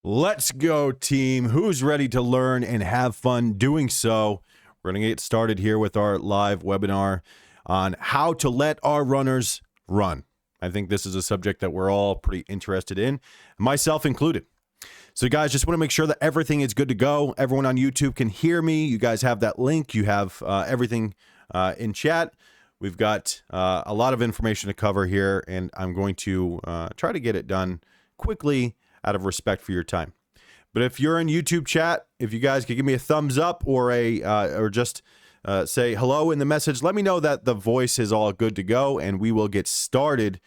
Let's go, team. Who's ready to learn and have fun doing so? We're going to get started here with our live webinar on how to let our runners run. I think this is a subject that we're all pretty interested in, myself included. So guys, just want to make sure that everything is good to go. Everyone on YouTube can hear me. You guys have that link. You have everything in chat. We've got a lot of information to cover here, and I'm going to try to get it done quickly out of respect for your time. But if you're in YouTube chat, if you guys could give me a thumbs up or just say hello in the message, let me know that the voice is all good to go, and we will get started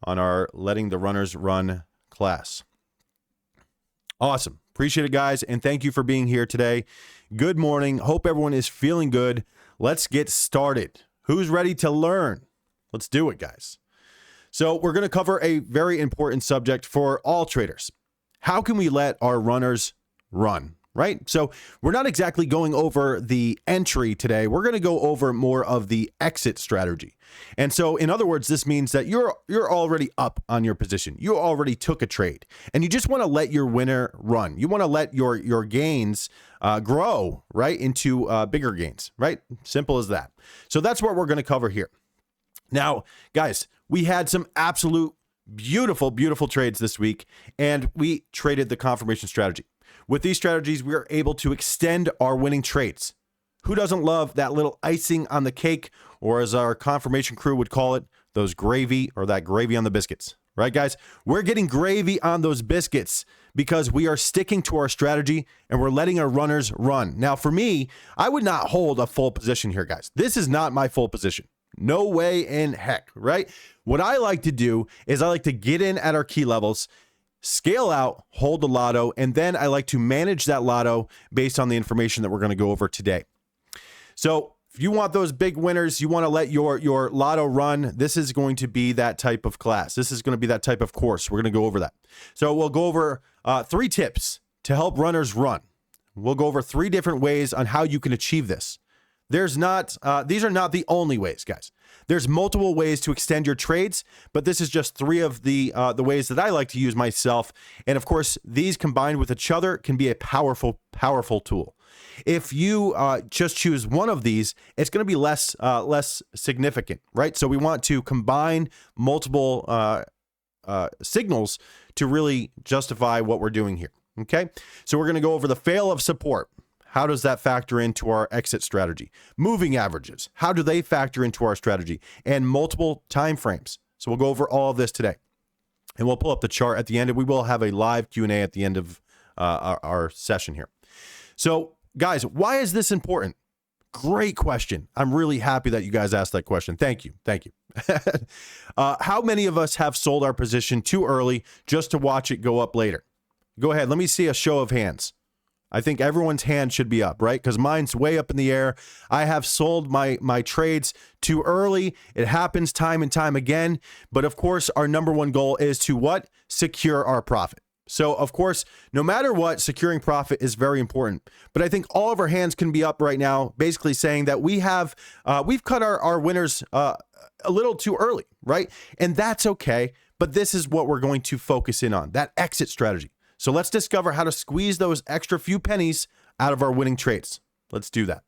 on our Letting the Runners Run class. Awesome. Appreciate it, guys, and thank you for being here today. Good morning. Hope everyone is feeling good. Let's get started. Who's ready to learn? Let's do it, guys. So we're going to cover a very important subject for all traders. How can we let our runners run, right? So we're not exactly going over the entry today. We're going to go over more of the exit strategy. And so in other words, this means that you're already up on your position. You already took a trade and you just want to let your winner run. You want to let your gains grow, right, into bigger gains, right? Simple as that. So that's what we're going to cover here. Now, guys, we had some absolute beautiful, beautiful trades this week, and we traded the confirmation strategy. With these strategies, we are able to extend our winning trades. Who doesn't love that little icing on the cake, or as our confirmation crew would call it, those gravy or that gravy on the biscuits, right, guys? We're getting gravy on those biscuits because we are sticking to our strategy and we're letting our runners run. Now, for me, I would not hold a full position here, guys. This is not my full position. No way in heck, right? What I like to do is I like to get in at our key levels, scale out, hold the lotto, and then I like to manage that lotto based on the information that we're going to go over today. So if you want those big winners, you want to let your lotto run, this is going to be that type of class. This is going to be that type of course. We're going to go over that. So we'll go over 3 tips to help runners run. We'll go over 3 different ways on how you can achieve this. These are not the only ways, guys. There's multiple ways to extend your trades, but this is just 3 of the ways that I like to use myself. And of course, these combined with each other can be a powerful, powerful tool. If you just choose one of these, it's going to be less significant, right? So we want to combine multiple signals to really justify what we're doing here. Okay, so we're going to go over the fail of support. How does that factor into our exit strategy? Moving averages, how do they factor into our strategy? And multiple time frames. So we'll go over all of this today. And we'll pull up the chart at the end, and we will have a live Q&A at the end of our session here. So guys, why is this important? Great question. I'm really happy that you guys asked that question. Thank you. Thank you. How many of us have sold our position too early just to watch it go up later? Go ahead. Let me see a show of hands. I think everyone's hand should be up, right? Because mine's way up in the air. I have sold my trades too early. It happens time and time again. But of course, our number one goal is to what? Secure our profit. So of course, no matter what, securing profit is very important. But I think all of our hands can be up right now, basically saying that we've cut our winners a little too early, right? And that's okay. But this is what we're going to focus in on, that exit strategy. So let's discover how to squeeze those extra few pennies out of our winning trades. Let's do that.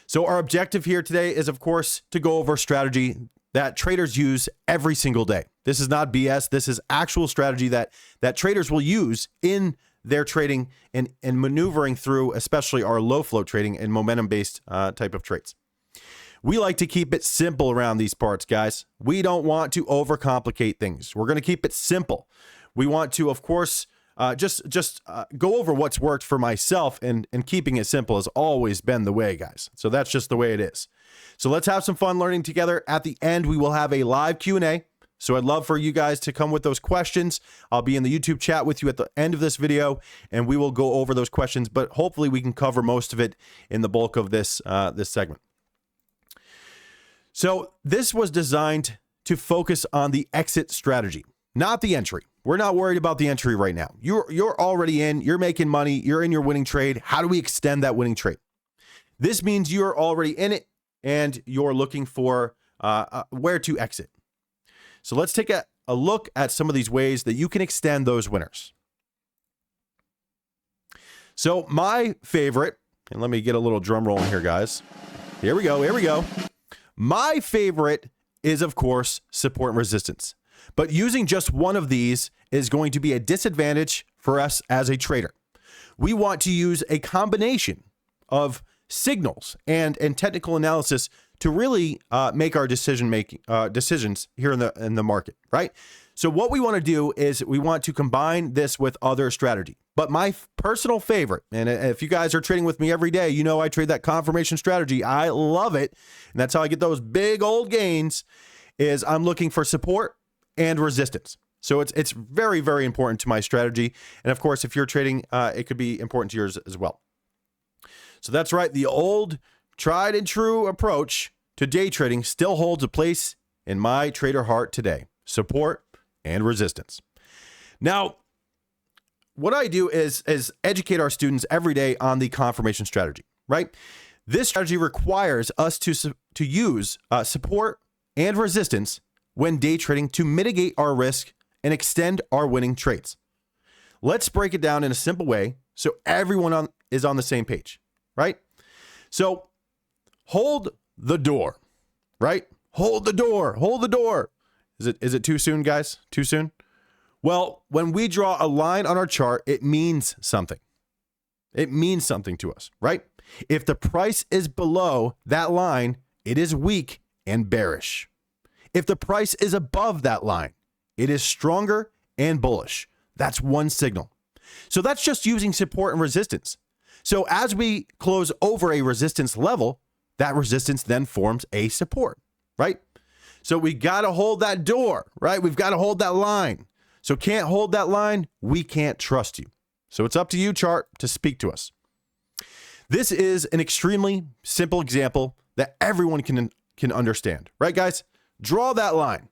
So our objective here today is, of course, to go over strategy that traders use every single day. This is not BS. This is actual strategy that traders will use in their trading and maneuvering through, especially our low flow trading and momentum-based type of trades. We like to keep it simple around these parts, guys. We don't want to overcomplicate things. We're going to keep it simple. We want to, of course, just go over what's worked for myself, and keeping it simple has always been the way, guys. So that's just the way it is. So let's have some fun learning together. At the end, we will have a live Q&A. So I'd love for you guys to come with those questions. I'll be in the YouTube chat with you at the end of this video, and we will go over those questions, but hopefully we can cover most of it in the bulk of this segment. So this was designed to focus on the exit strategy, not the entry. We're not worried about the entry right now. You're already in, you're making money, you're in your winning trade. How do we extend that winning trade? This means you're already in it and you're looking for where to exit. So let's take a look at some of these ways that you can extend those winners. So my favorite, and let me get a little drum roll in here, guys. Here we go. My favorite is, of course, support and resistance. But using just one of these is going to be a disadvantage for us as a trader. We want to use a combination of signals and technical analysis to really make our decisions here in the market, right? So what we want to do is we want to combine this with other strategy. But my personal favorite, and if you guys are trading with me every day, you know I trade that confirmation strategy. I love it, and that's how I get those big old gains, is I'm looking for support and resistance. So it's very, very important to my strategy. And of course, if you're trading, it could be important to yours as well. So that's right. The old tried and true approach to day trading still holds a place in my trader heart today. Support and resistance. Now, what I do is educate our students every day on the confirmation strategy, right? This strategy requires us to use support and resistance when day trading to mitigate our risk and extend our winning trades. Let's break it down in a simple way so everyone is on the same page, right? So hold the door, right? Hold the door. Is it too soon, guys? Too soon? Well, when we draw a line on our chart, it means something. It means something to us, right? If the price is below that line, it is weak and bearish. If the price is above that line, it is stronger and bullish. That's one signal. So that's just using support and resistance. So as we close over a resistance level, that resistance then forms a support, right? So we got to hold that door, right? We've got to hold that line. So can't hold that line, we can't trust you. So it's up to you, chart, to speak to us. This is an extremely simple example that everyone can understand, right, guys? Draw that line.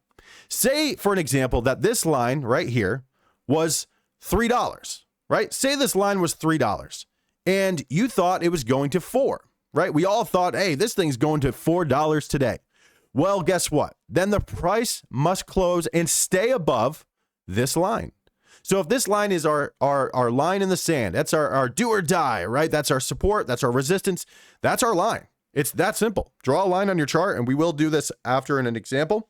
Say, for an example, that this line right here was $3, right? Say this line was $3 and you thought it was going to $4, right? We all thought, hey, this thing's going to $4 today. Well, guess what? Then the price must close and stay above this line. So if this line is our line in the sand, that's our do or die, right? That's our support, that's our resistance, that's our line. It's that simple. Draw a line on your chart, and we will do this after in an example.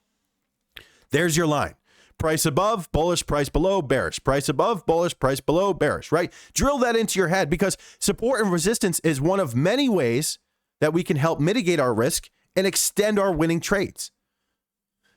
There's your line. Price above, bullish, price below, bearish. Price above, bullish, price below, bearish, right? Drill that into your head, because support and resistance is one of many ways that we can help mitigate our risk and extend our winning trades.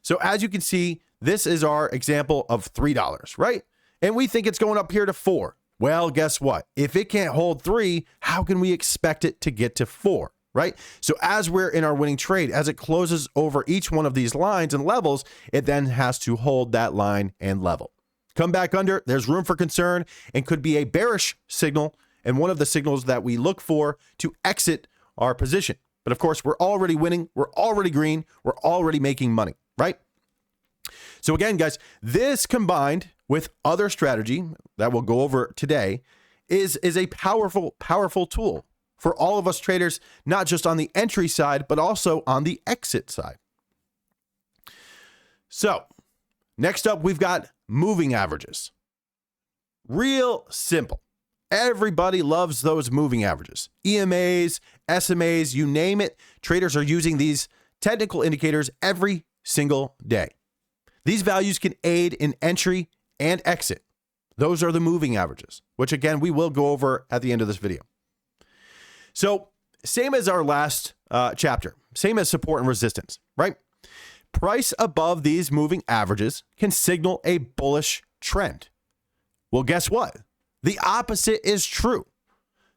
So as you can see, this is our example of $3, right? And we think it's going up here to $4. Well, guess what? If it can't hold 3, how can we expect it to get to 4, right? So as we're in our winning trade, as it closes over each one of these lines and levels, it then has to hold that line and level. Come back under, there's room for concern and could be a bearish signal, and one of the signals that we look for to exit our position. But of course, we're already winning, we're already green, we're already making money, right? So again, guys, this combined with other strategy that we'll go over today is a powerful tool for all of us traders, not just on the entry side, but also on the exit side. So next up, we've got moving averages. Real simple. Everybody loves those moving averages. EMAs, SMAs, you name it. Traders are using these technical indicators every single day. These values can aid in entry and exit. Those are the moving averages, which again, we will go over at the end of this video. So same as our last chapter, same as support and resistance, right? Price above these moving averages can signal a bullish trend. Well, guess what? The opposite is true.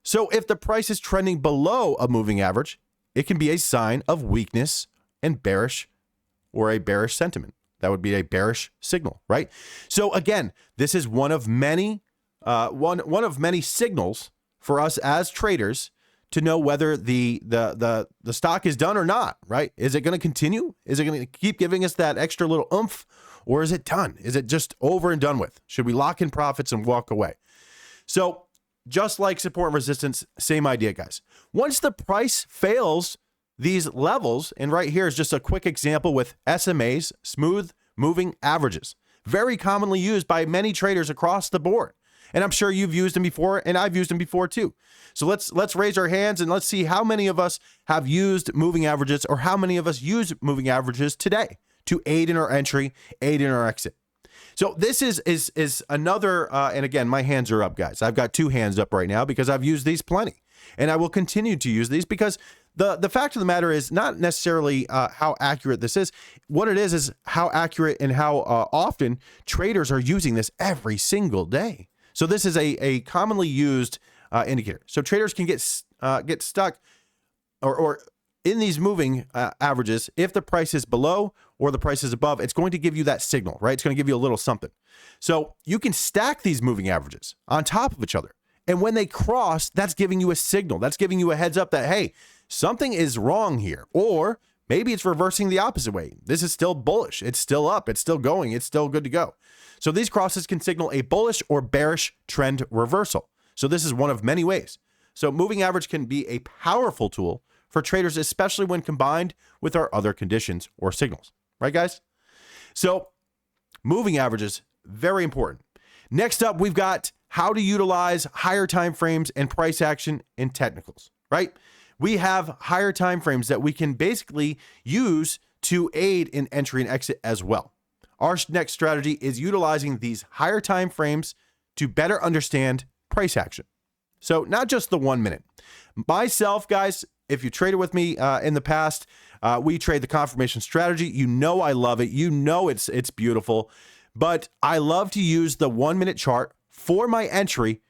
So if the price is trending below a moving average, it can be a sign of weakness and bearish, or a bearish sentiment. That would be a bearish signal, right? So again, this is one of many signals for us as traders to know whether the stock is done or not, right? Is it going to continue? Is it going to keep giving us that extra little oomph, or is it done? Is it just over and done with? Should we lock in profits and walk away? So just like support and resistance, same idea, guys. Once the price fails these levels, and right here is just a quick example with SMAs, smooth moving averages, very commonly used by many traders across the board. And I'm sure you've used them before, and I've used them before too. So let's raise our hands and let's see how many of us have used moving averages, or how many of us use moving averages today to aid in our entry, aid in our exit. So this is another, and again, my hands are up, guys. I've got 2 hands up right now because I've used these plenty, and I will continue to use these because the fact of the matter is not necessarily how accurate this is. What it is how accurate and how often traders are using this every single day. So this is a commonly used indicator. So traders can get stuck or in these moving averages. If the price is below or the price is above, it's going to give you that signal, right? It's going to give you a little something. So you can stack these moving averages on top of each other. And when they cross, that's giving you a signal. That's giving you a heads up that, hey, something is wrong here. Or maybe it's reversing the opposite way. This is still bullish. It's still up. It's still going. It's still good to go. So these crosses can signal a bullish or bearish trend reversal. So this is one of many ways. So moving average can be a powerful tool for traders, especially when combined with our other conditions or signals. Right, guys? So moving averages, very important. Next up, we've got how to utilize higher time frames and price action in technicals, right? We have higher time frames that we can basically use to aid in entry and exit as well. Our next strategy is utilizing these higher time frames to better understand price action. So not just the 1 minute. Myself, guys, if you traded with me in the past, we trade the confirmation strategy. You know I love it. You know it's beautiful. But I love to use the 1 minute chart for my entry.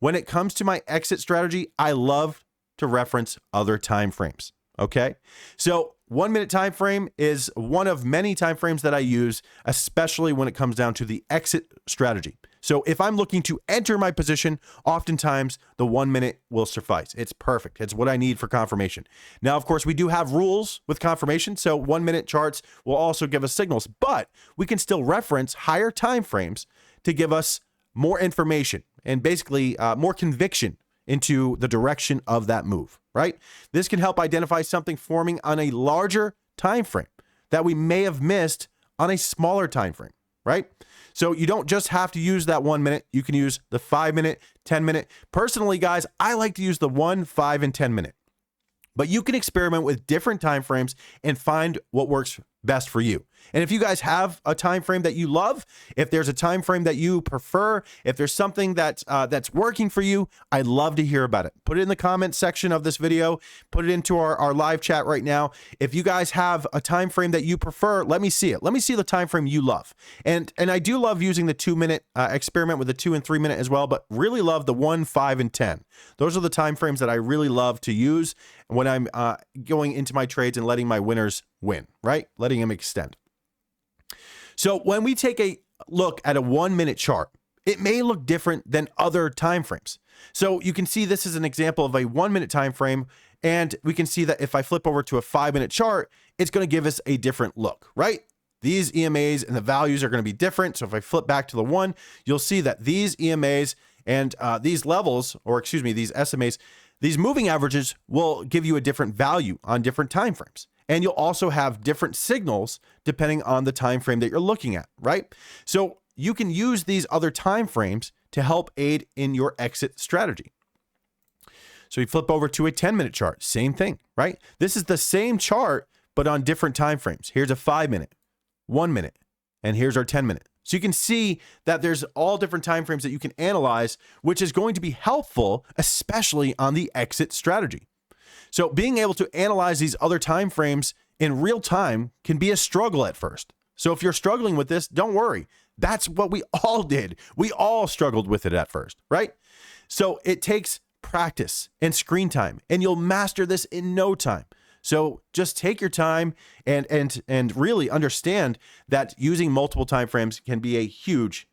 When it comes to my exit strategy, I love to reference other time frames. Okay? So 1 minute time frame is one of many time frames that I use, especially when it comes down to the exit strategy. So if I'm looking to enter my position, oftentimes the 1 minute will suffice. It's perfect. It's what I need for confirmation. Now, of course, we do have rules with confirmation. So 1 minute charts will also give us signals, but we can still reference higher time frames to give us more information and basically more conviction into the direction of that move, right? This can help identify something forming on a larger time frame that we may have missed on a smaller time frame, right? So you don't just have to use that 1 minute. You can use the 5 minute, 10 minute. Personally, guys, I like to use the 1, 5, and 10 minute. But you can experiment with different time frames and find what works best for you. And if you guys have a time frame that you love, if there's a time frame that you prefer, if there's something that's working for you, I'd love to hear about it. Put it in the comment section of this video. Put it into our live chat right now. If you guys have a time frame that you prefer, let me see it. Let me see the time frame you love. And I do love using the 2 minute experiment with the 2 and 3 minute as well, but really love the 1, 5, and 10. Those are the time frames that I really love to use when I'm going into my trades and letting my winners win, right? Letting them extend. So when we take a look at a 1 minute chart, it may look different than other time frames. So you can see this is an example of a 1 minute time frame, and we can see that if I flip over to a 5 minute chart, it's going to give us a different look, right? These EMAs and the values are going to be different. So if I flip back to the 1, you'll see that these EMAs and these levels, or excuse me, these SMAs, these moving averages will give you a different value on different time frames. And you'll also have different signals depending on the time frame that you're looking at, right? So you can use these other time frames to help aid in your exit strategy. So you flip over to a 10 minute chart, same thing, right? This is the same chart, but on different time frames. Here's a 5 minute, 1 minute, and here's our 10 minute. So you can see that there's all different time frames that you can analyze, which is going to be helpful, especially on the exit strategy. So being able to analyze these other time frames in real time can be a struggle at first. So if you're struggling with this, don't worry. That's what we all did. We all struggled with it at first, right? So it takes practice and screen time, and you'll master this in no time. So just take your time and really understand that using multiple time frames can be a huge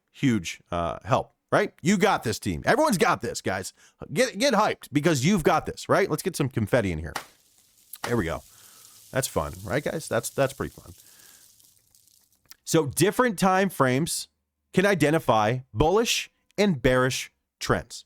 help. Right? You got this, team. Everyone's got this, guys. Get hyped because you've got this, right? Let's get some confetti in here. There we go. That's fun, right, guys? That's pretty fun. So different time frames can identify bullish and bearish trends.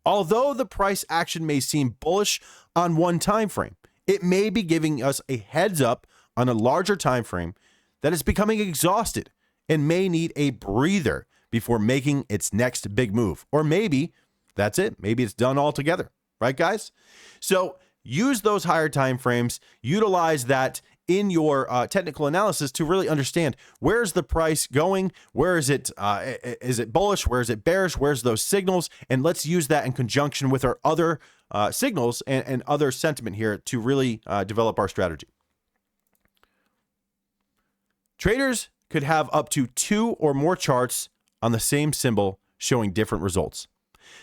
Although the price action may seem bullish on one time frame, it may be giving us a heads up on a larger time frame that is becoming exhausted and may need a breather before making its next big move. Or maybe that's it. Maybe it's done altogether. Right, guys? So use those higher time frames. Utilize that in your technical analysis to really understand where's the price going, where is it bullish, where is it bearish, where's those signals, and let's use that in conjunction with our other signals and other sentiment here to really develop our strategy. Traders could have up to 2 or more charts on the same symbol showing different results.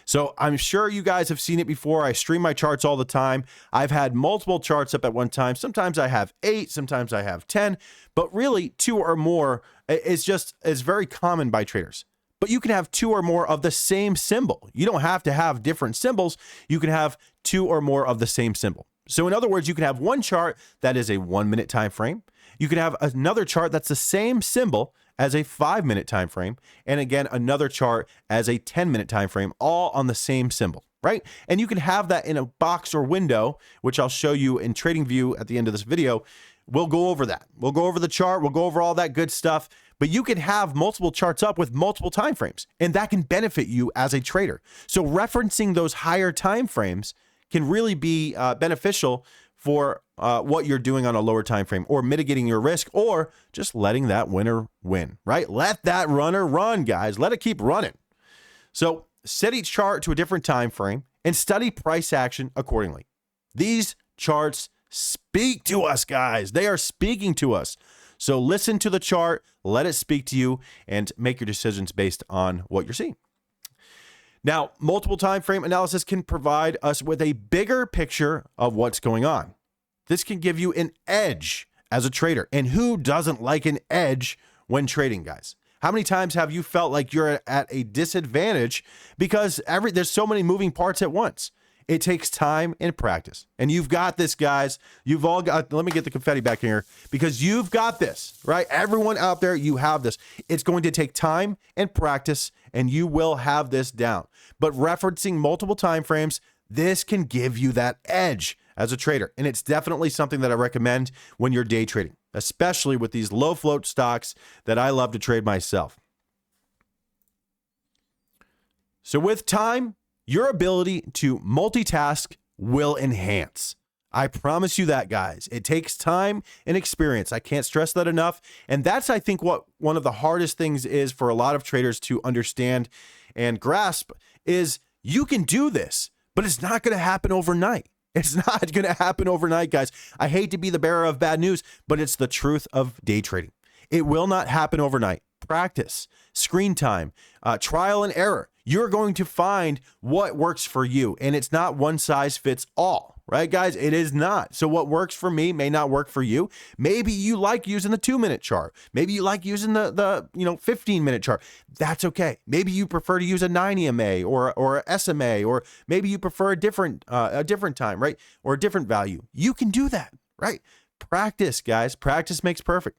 So I'm sure you guys have seen it before. I stream my charts all the time. I've had multiple charts up at one time. Sometimes I have 8, sometimes I have 10, but really 2 or more is very common by traders. But you can have 2 or more of the same symbol. You don't have to have different symbols. You can have 2 or more of the same symbol. So in other words, you can have one chart that is a 1-minute time frame. You can have another chart that's the same symbol as a 5-minute time frame, and again another chart as a 10-minute time frame, all on the same symbol, right? And you can have that in a box or window, which I'll show you in TradingView at the end of this video. We'll go over that. We'll go over the chart. We'll go over all that good stuff. But you can have multiple charts up with multiple time frames, and that can benefit you as a trader. So referencing those higher time frames can really be beneficial for what you're doing on a lower time frame, or mitigating your risk, or just letting that winner win, right? Let that runner run, guys. Let it keep running. So set each chart to a different time frame and study price action accordingly. These charts speak to us, guys. They are speaking to us. So listen to the chart, let it speak to you, and make your decisions based on what you're seeing. Now, multiple time frame analysis can provide us with a bigger picture of what's going on. This can give you an edge as a trader. And who doesn't like an edge when trading, guys? How many times have you felt like you're at a disadvantage because there's so many moving parts at once? It takes time and practice. And you've got this, guys. You've all got, let me get the confetti back in here, because you've got this, right? Everyone out there, you have this. It's going to take time and practice, and you will have this down. But referencing multiple time frames, this can give you that edge as a trader. And it's definitely something that I recommend when you're day trading, especially with these low float stocks that I love to trade myself. So with time, your ability to multitask will enhance. I promise you that, guys. It takes time and experience. I can't stress that enough. And that's, I think, what one of the hardest things is for a lot of traders to understand and grasp is you can do this, but it's not going to happen overnight. It's not going to happen overnight, guys. I hate to be the bearer of bad news, but it's the truth of day trading. It will not happen overnight. Practice, screen time, trial and error. You're going to find what works for you, and it's not one size fits all, right, guys? It is not. So what works for me may not work for you. Maybe you like using the 2-minute chart. Maybe you like using the 15-minute chart. That's okay. Maybe you prefer to use a 9 EMA or a SMA, or maybe you prefer a different time, right? Or a different value. You can do that, right? Practice, guys. Practice makes perfect.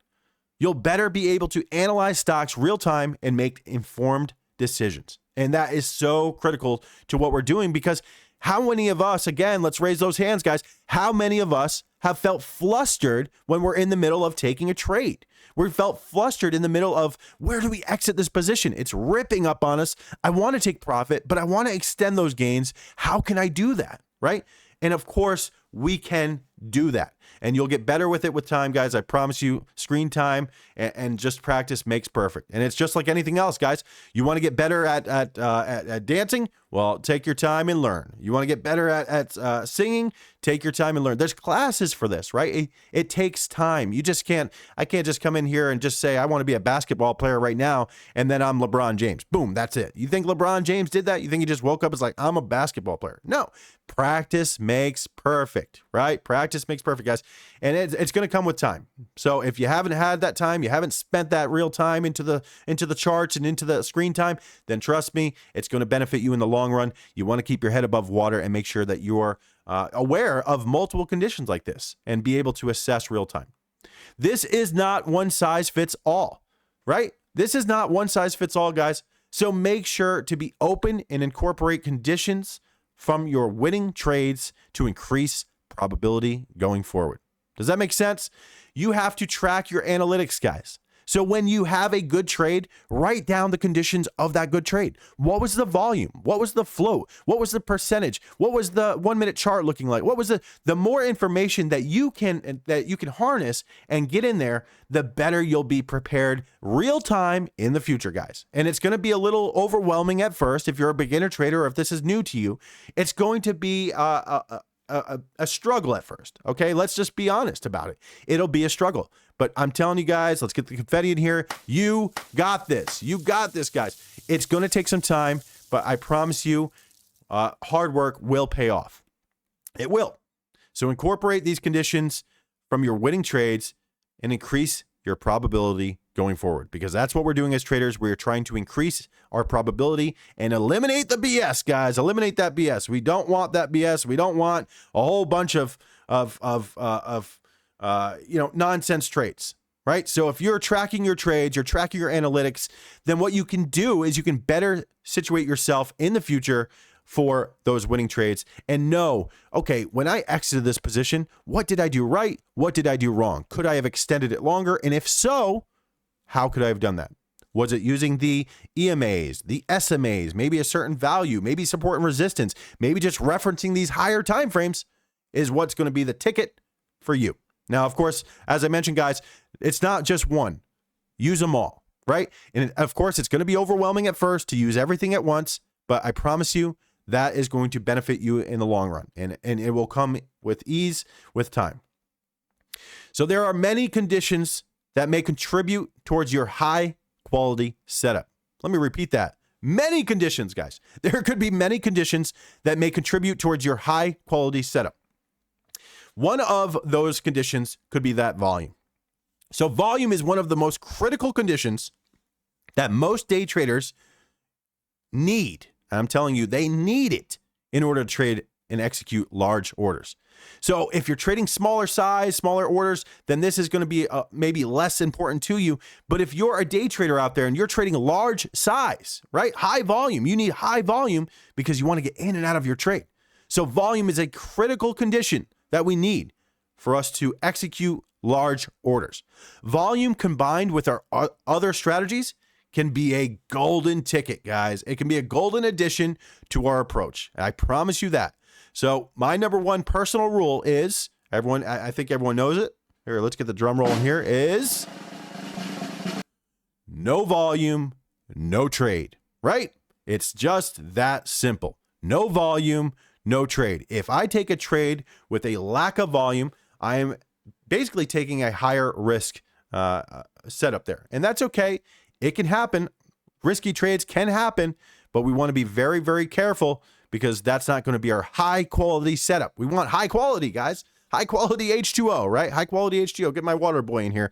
You'll better be able to analyze stocks real time and make informed decisions. And that is so critical to what we're doing, because how many of us, again, let's raise those hands, guys. How many of us have felt flustered when we're in the middle of taking a trade? We felt flustered in the middle of, where do we exit this position? It's ripping up on us. I want to take profit, but I want to extend those gains. How can I do that, right? And of course, we can do that. And you'll get better with it with time, guys. I promise you, screen time and just practice makes perfect. And it's just like anything else, guys. You want to get better at dancing? Well, take your time and learn. You want to get better at singing? Take your time and learn. There's classes for this, right? It takes time. I can't just come in here and just say, I want to be a basketball player right now, and then I'm LeBron James. Boom, that's it. You think LeBron James did that? You think he just woke up and was like, I'm a basketball player? No. Practice makes perfect, right? Practice makes perfect, guys. And it's going to come with time. So if you haven't had that time, you haven't spent that real time into the charts and into the screen time, then trust me, it's going to benefit you in the long run. You want to keep your head above water and make sure that you're aware of multiple conditions like this and be able to assess real time. This is not one size fits all, right? This is not one size fits all, guys. So make sure to be open and incorporate conditions from your winning trades to increase probability going forward. Does that make sense? You have to track your analytics, guys. So when you have a good trade, write down the conditions of that good trade. What was the volume? What was the float? What was the percentage? What was the 1 minute chart looking like? What was the more information that you can harness and get in there, the better you'll be prepared real time in the future, guys. And it's going to be a little overwhelming at first if you're a beginner trader or if this is new to you. It's going to be a struggle at first. Okay, let's just be honest about it. It'll be a struggle. But I'm telling you guys, let's get the confetti in here. You got this. You got this, guys. It's going to take some time, but I promise you, hard work will pay off. It will. So incorporate these conditions from your winning trades and increase your probability going forward, because that's what we're doing as traders. We're trying to increase our probability and eliminate the BS, guys. Eliminate that BS. We don't want that BS. We don't want a whole bunch of nonsense trades, right? So if you're tracking your trades, you're tracking your analytics, then what you can do is you can better situate yourself in the future for those winning trades and know, okay, when I exited this position, what did I do right? What did I do wrong? Could I have extended it longer? And if so, how could I have done that? Was it using the EMAs, the SMAs, maybe a certain value, maybe support and resistance, maybe just referencing these higher time frames is what's going to be the ticket for you. Now, of course, as I mentioned, guys, it's not just one. Use them all, right? And of course, it's going to be overwhelming at first to use everything at once, but I promise you that is going to benefit you in the long run, and it will come with ease with time. So there are many conditions that may contribute towards your high quality setup. Let me repeat that. Many conditions, guys. There could be many conditions that may contribute towards your high quality setup. One of those conditions could be that volume. So volume is one of the most critical conditions that most day traders need. And I'm telling you, they need it in order to trade and execute large orders. So if you're trading smaller size, smaller orders, then this is going to be maybe less important to you. But if you're a day trader out there and you're trading large size, right? High volume, you need high volume because you want to get in and out of your trade. So volume is a critical condition that we need for us to execute large orders. Volume combined with our other strategies can be a golden ticket, guys. It can be a golden addition to our approach. I promise you that. So my number one personal rule is, I think everyone knows it. Here, let's get the drum roll in here, is no volume, no trade, right? It's just that simple. No volume, no trade. If I take a trade with a lack of volume, I am basically taking a higher risk setup there. And that's okay. It can happen. Risky trades can happen, but we want to be very, very careful because that's not going to be our high quality setup. We want high quality, guys. High quality H2O, right? High quality H2O. Get my water boy in here.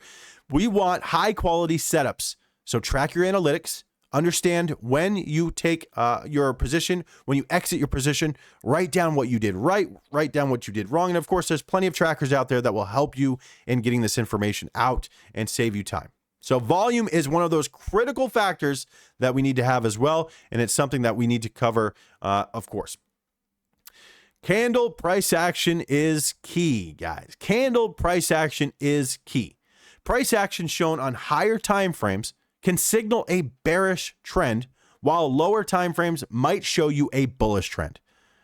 We want high quality setups. So track your analytics. Understand when you take your position, when you exit your position, write down what you did right, write down what you did wrong. And of course, there's plenty of trackers out there that will help you in getting this information out and save you time. So volume is one of those critical factors that we need to have as well. And it's something that we need to cover, of course. Candle price action is key, guys. Candle price action is key. Price action shown on higher time frames can signal a bearish trend, while lower time frames might show you a bullish trend.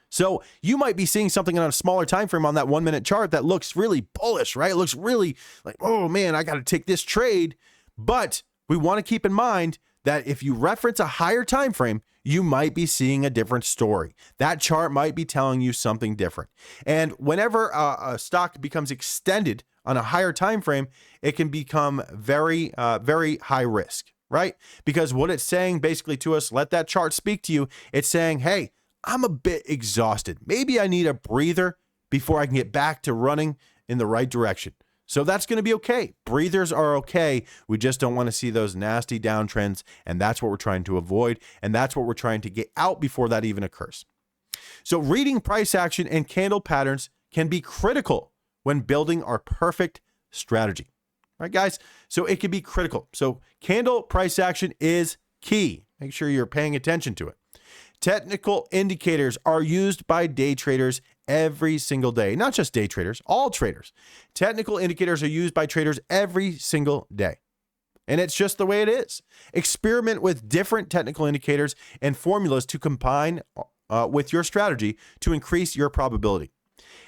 So you might be seeing something on a smaller time frame on that 1 minute chart that looks really bullish, right? It looks really like, oh man, I got to take this trade. But we want to keep in mind that if you reference a higher time frame, you might be seeing a different story. That chart might be telling you something different. And whenever a stock becomes extended on a higher time frame, it can become very, very high risk, right? Because what it's saying basically to us, let that chart speak to you. It's saying, hey, I'm a bit exhausted. Maybe I need a breather before I can get back to running in the right direction. So that's going to be okay. Breathers are okay. We just don't want to see those nasty downtrends, and that's what we're trying to avoid, and that's what we're trying to get out before that even occurs. So reading price action and candle patterns can be critical when building our perfect strategy. All right, guys? So it can be critical. So candle price action is key. Make sure you're paying attention to it. Technical indicators are used by day traders every single day. Not just day traders, all traders. Technical indicators are used by traders every single day. And it's just the way it is. Experiment with different technical indicators and formulas to combine with your strategy to increase your probability.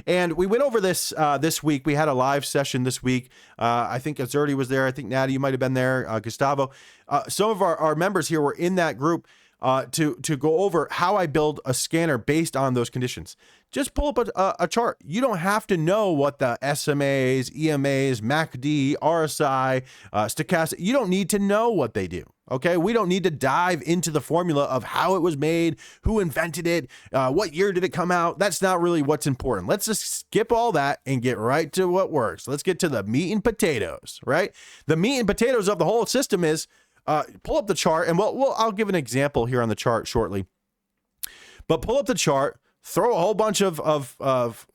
And we went over this this week. We had a live session this week. I think Azurdi was there. I think Natty, you might have been there. Gustavo. Some of our members here were in that group to go over how I build a scanner based on those conditions. Just pull up a chart. You don't have to know what the SMAs, EMAs, MACD, RSI, stochastic, you don't need to know what they do. Okay, we don't need to dive into the formula of how it was made, who invented it, what year did it come out. That's not really what's important. Let's just skip all that and get right to what works. Let's get to the meat and potatoes, right? The meat and potatoes of the whole system is pull up the chart, and I'll give an example here on the chart shortly. But pull up the chart, throw a whole bunch of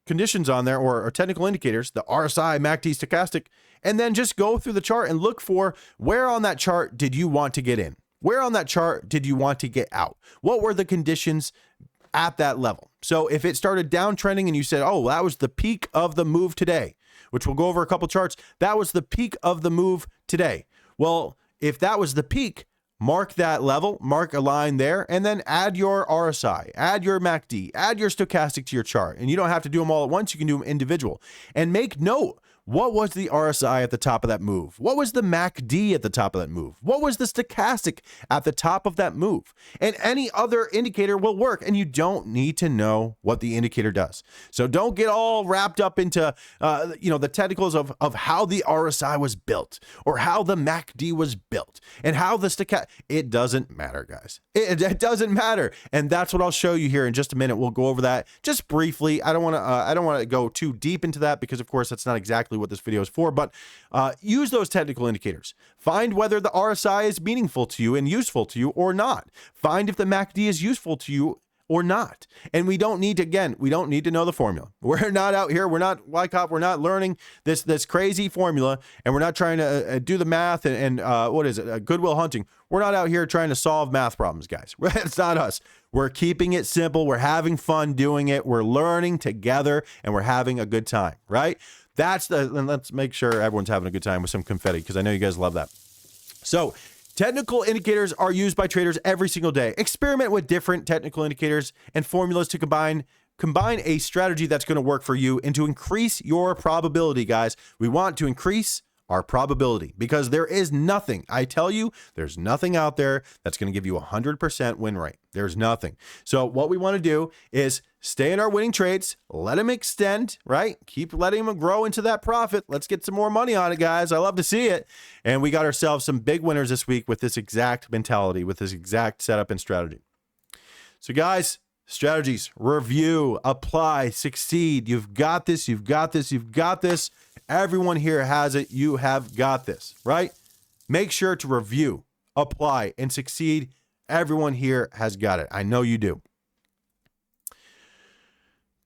conditions on there or technical indicators, the RSI, MACD, stochastic, and then just go through the chart and look for where on that chart did you want to get in? Where on that chart did you want to get out? What were the conditions at that level? So if it started downtrending and you said, oh, that was the peak of the move today, which we'll go over a couple charts, that was the peak of the move today. Well, if that was the peak, mark that level, mark a line there, and then add your RSI, add your MACD, add your stochastic to your chart. And you don't have to do them all at once. You can do them individual. And make note, what was the RSI at the top of that move? What was the MACD at the top of that move? What was the stochastic at the top of that move? And any other indicator will work, and you don't need to know what the indicator does. So don't get all wrapped up into the technicals of how the RSI was built or how the MACD was built and how the stochastic. It doesn't matter, guys. It doesn't matter, and that's what I'll show you here in just a minute. We'll go over that just briefly. I don't want to go too deep into that because, of course, that's not exactly what this video is for, but use those technical indicators. Find whether the RSI is meaningful to you and useful to you or not. Find if the MACD is useful to you or not. And we don't need to know the formula. We're not out here. We're not Wyckoff. We're not learning this crazy formula, and we're not trying to do the math and what is it? Goodwill Hunting. We're not out here trying to solve math problems, guys. It's not us. We're keeping it simple. We're having fun doing it. We're learning together, and we're having a good time, right? And let's make sure everyone's having a good time with some confetti, because I know you guys love that. So technical indicators are used by traders every single day. Experiment with different technical indicators and formulas to combine a strategy that's going to work for you and to increase your probability, guys. We want to increase our probability because there is nothing, I tell you, there's nothing out there that's going to give you 100% win rate. There's nothing. So what we want to do is stay in our winning trades, let them extend, right? Keep letting them grow into that profit. Let's get some more money on it, guys. I love to see it. And we got ourselves some big winners this week with this exact mentality, with this exact setup and strategy. So guys, strategies, review, apply, succeed. You've got this. You've got this. You've got this. Everyone here has it. You have got this, right? Make sure to review, apply, and succeed. Everyone here has got it. I know you do.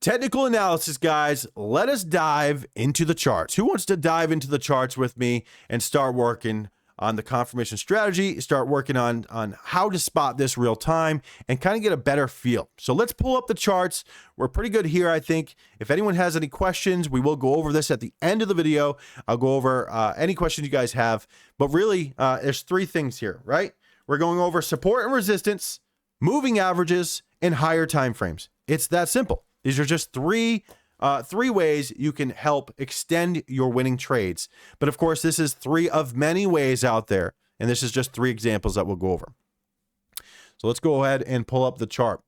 Technical analysis, guys. Let us dive into the charts. Who wants to dive into the charts with me and start working on the confirmation strategy, start working on how to spot this real time and kind of get a better feel? So let's pull up the charts. We're pretty good here, I think. If anyone has any questions, we will go over this at the end of the video. I'll go over any questions you guys have. But really, there's three things here, right? We're going over support and resistance, moving averages, and higher time frames. It's that simple. These are just three ways you can help extend your winning trades. But of course, this is three of many ways out there. And this is just three examples that we'll go over. So let's go ahead and pull up the chart.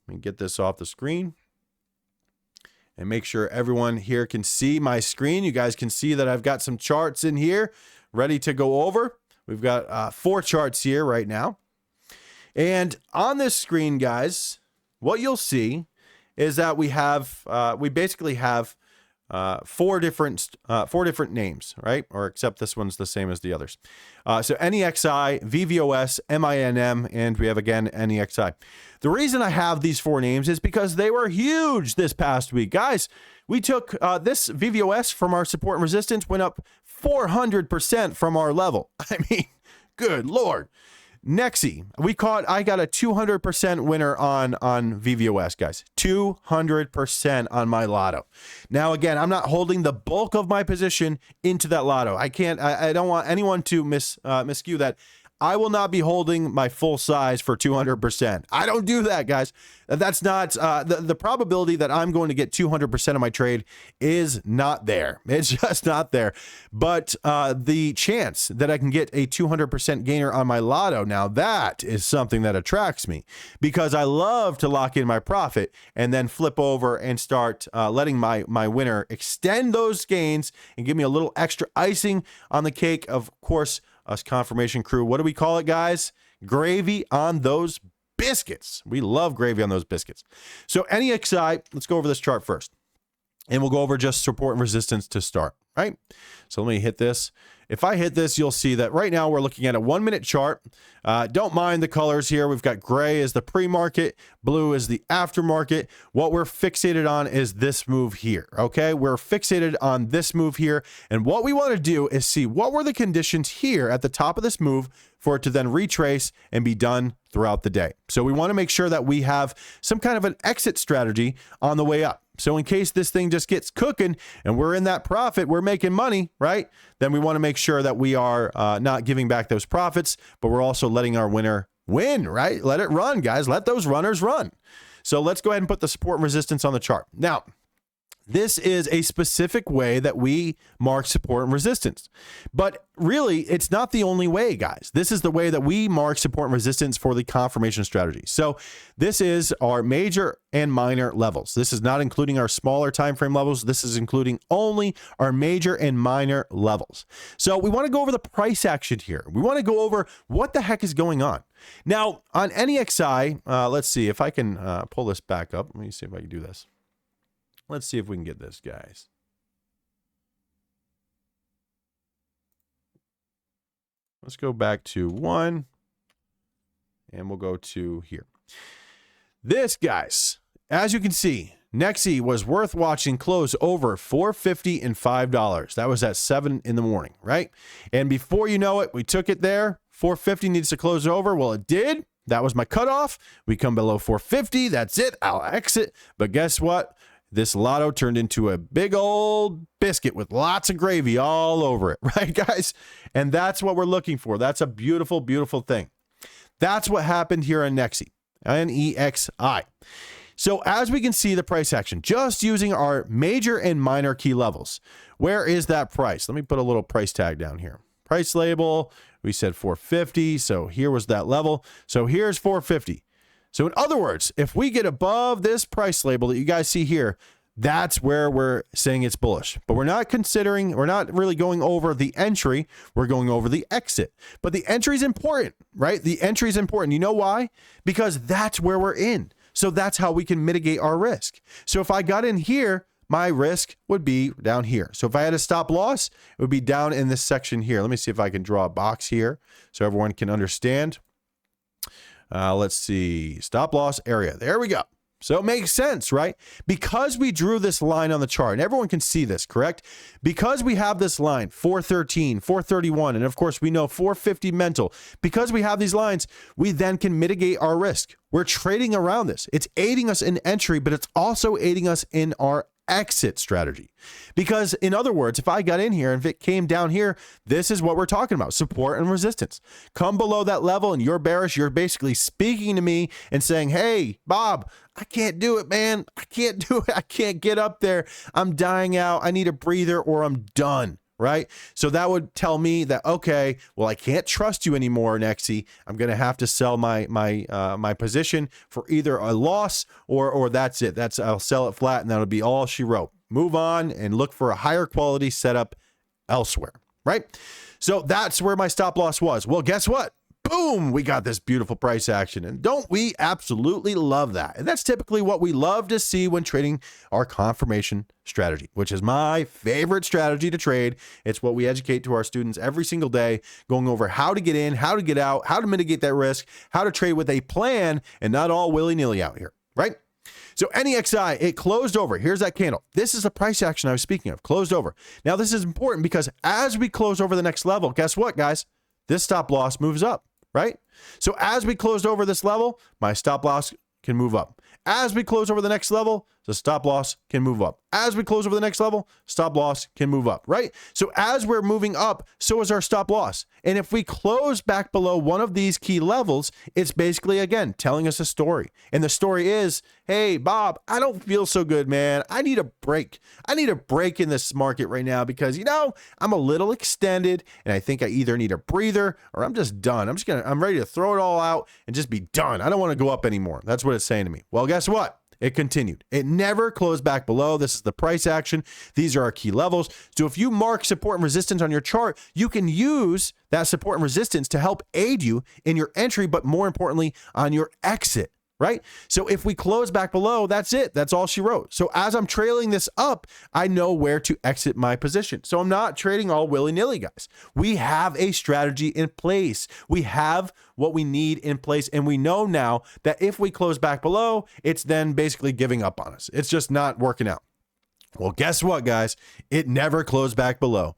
Let me get this off the screen and make sure everyone here can see my screen. You guys can see that I've got some charts in here ready to go over. We've got 4 charts here right now. And on this screen, guys, what you'll see is that we basically have 4 different names, right? Or except this one's the same as the others. So NEXI, VVOS, MINM, and we have again NEXI. The reason I have these 4 names is because they were huge this past week. Guys, we took this VVOS from our support and resistance, went up 400% from our level. I mean, good Lord. Nexi, I got a 200% winner on VVOS, guys. 200% on my lotto. Now, again, I'm not holding the bulk of my position into that lotto. I don't want anyone to miscue that. I will not be holding my full size for 200%. I don't do that, guys. That's not the probability that I'm going to get 200% of my trade is not there. It's just not there. But the chance that I can get a 200% gainer on my lotto, now that is something that attracts me, because I love to lock in my profit and then flip over and start letting my winner extend those gains and give me a little extra icing on the cake. Of course, us confirmation crew, what do we call it, guys? Gravy on those biscuits. We love gravy on those biscuits. So NEXI, let's go over this chart first. And we'll go over just support and resistance to start, right? So let me hit this. If I hit this, you'll see that right now we're looking at a 1 minute chart. Don't mind the colors here. We've got gray as the pre-market, blue is the aftermarket. What we're fixated on is this move here, okay? We're fixated on this move here. And what we want to do is see what were the conditions here at the top of this move for it to then retrace and be done throughout the day. So we want to make sure that we have some kind of an exit strategy on the way up. So in case this thing just gets cooking and we're in that profit, we're making money, right? Then we want to make sure that we are not giving back those profits, but we're also letting our winner win, right? Let it run, guys. Let those runners run. So let's go ahead and put the support and resistance on the chart. Now, this is a specific way that we mark support and resistance. But really, it's not the only way, guys. This is the way that we mark support and resistance for the confirmation strategy. So this is our major and minor levels. This is not including our smaller time frame levels. This is including only our major and minor levels. So we want to go over the price action here. We want to go over what the heck is going on. Now, on NEXI, let's see if I can pull this back up. Let me see if I can do this. Let's see if we can get this, guys. Let's go back to 1, and we'll go to here. This, guys, as you can see, Nexi was worth watching close over $4.50 and $5. That was at 7 in the morning, right? And before you know it, we took it there. $4.50 needs to close over. Well, it did. That was my cutoff. We come below $4.50. That's it. I'll exit. But guess what? This lotto turned into a big old biscuit with lots of gravy all over it, right, guys? And that's what we're looking for. That's a beautiful, beautiful thing. That's what happened here on Nexi, NEXI. So as we can see the price action, just using our major and minor key levels, where is that price? Let me put a little price tag down here. Price label, we said 450, so here was that level. So here's 450. So in other words, if we get above this price label that you guys see here, that's where we're saying it's bullish. But we're not really going over the entry. We're going over the exit. But the entry is important, right? The entry is important. You know why? Because that's where we're in. So that's how we can mitigate our risk. So if I got in here, my risk would be down here. So if I had a stop loss, it would be down in this section here. Let me see if I can draw a box here so everyone can understand. Let's see, stop loss area. There we go. So it makes sense, right? Because we drew this line on the chart, and everyone can see this, correct? Because we have this line, 413, 431, and of course we know 450 mental. Because we have these lines, we then can mitigate our risk. We're trading around this. It's aiding us in entry, but it's also aiding us in our exit strategy. Because in other words, if I got in here and if it came down here, this is what we're talking about, support and resistance. Come below that level and you're bearish, you're basically speaking to me and saying, hey, Bob, I can't do it, man. I can't do it. I can't get up there. I'm dying out. I need a breather or I'm done. Right? So that would tell me that, okay, well, I can't trust you anymore, Nexi. I'm going to have to sell my position for either a loss or that's it. I'll sell it flat and that'll be all she wrote. Move on and look for a higher quality setup elsewhere, right? So that's where my stop loss was. Well, guess what? Boom, we got this beautiful price action. And don't we absolutely love that? And that's typically what we love to see when trading our confirmation strategy, which is my favorite strategy to trade. It's what we educate to our students every single day, going over how to get in, how to get out, how to mitigate that risk, how to trade with a plan and not all willy-nilly out here, right? So NEXI, it closed over. Here's that candle. This is the price action I was speaking of, closed over. Now, this is important because as we close over the next level, guess what, guys? This stop loss moves up, right? So as we closed over this level, my stop loss can move up. As we close over the next level, the stop loss can move up. As we close over the next level, stop loss can move up, right? So as we're moving up, so is our stop loss. And if we close back below one of these key levels, it's basically, again, telling us a story. And the story is, hey, Bob, I don't feel so good, man. I need a break. I need a break in this market right now because, I'm a little extended and I think I either need a breather or I'm just done. I'm ready to throw it all out and just be done. I don't want to go up anymore. That's what it's saying to me. Well, guess what? It continued. It never closed back below. This is the price action. These are our key levels. So if you mark support and resistance on your chart, you can use that support and resistance to help aid you in your entry, but more importantly, on your exit, right? So if we close back below, that's it. That's all she wrote. So as I'm trailing this up, I know where to exit my position. So I'm not trading all willy-nilly, guys. We have a strategy in place. We have what we need in place. And we know now that if we close back below, it's then basically giving up on us. It's just not working out. Well, guess what, guys? It never closed back below.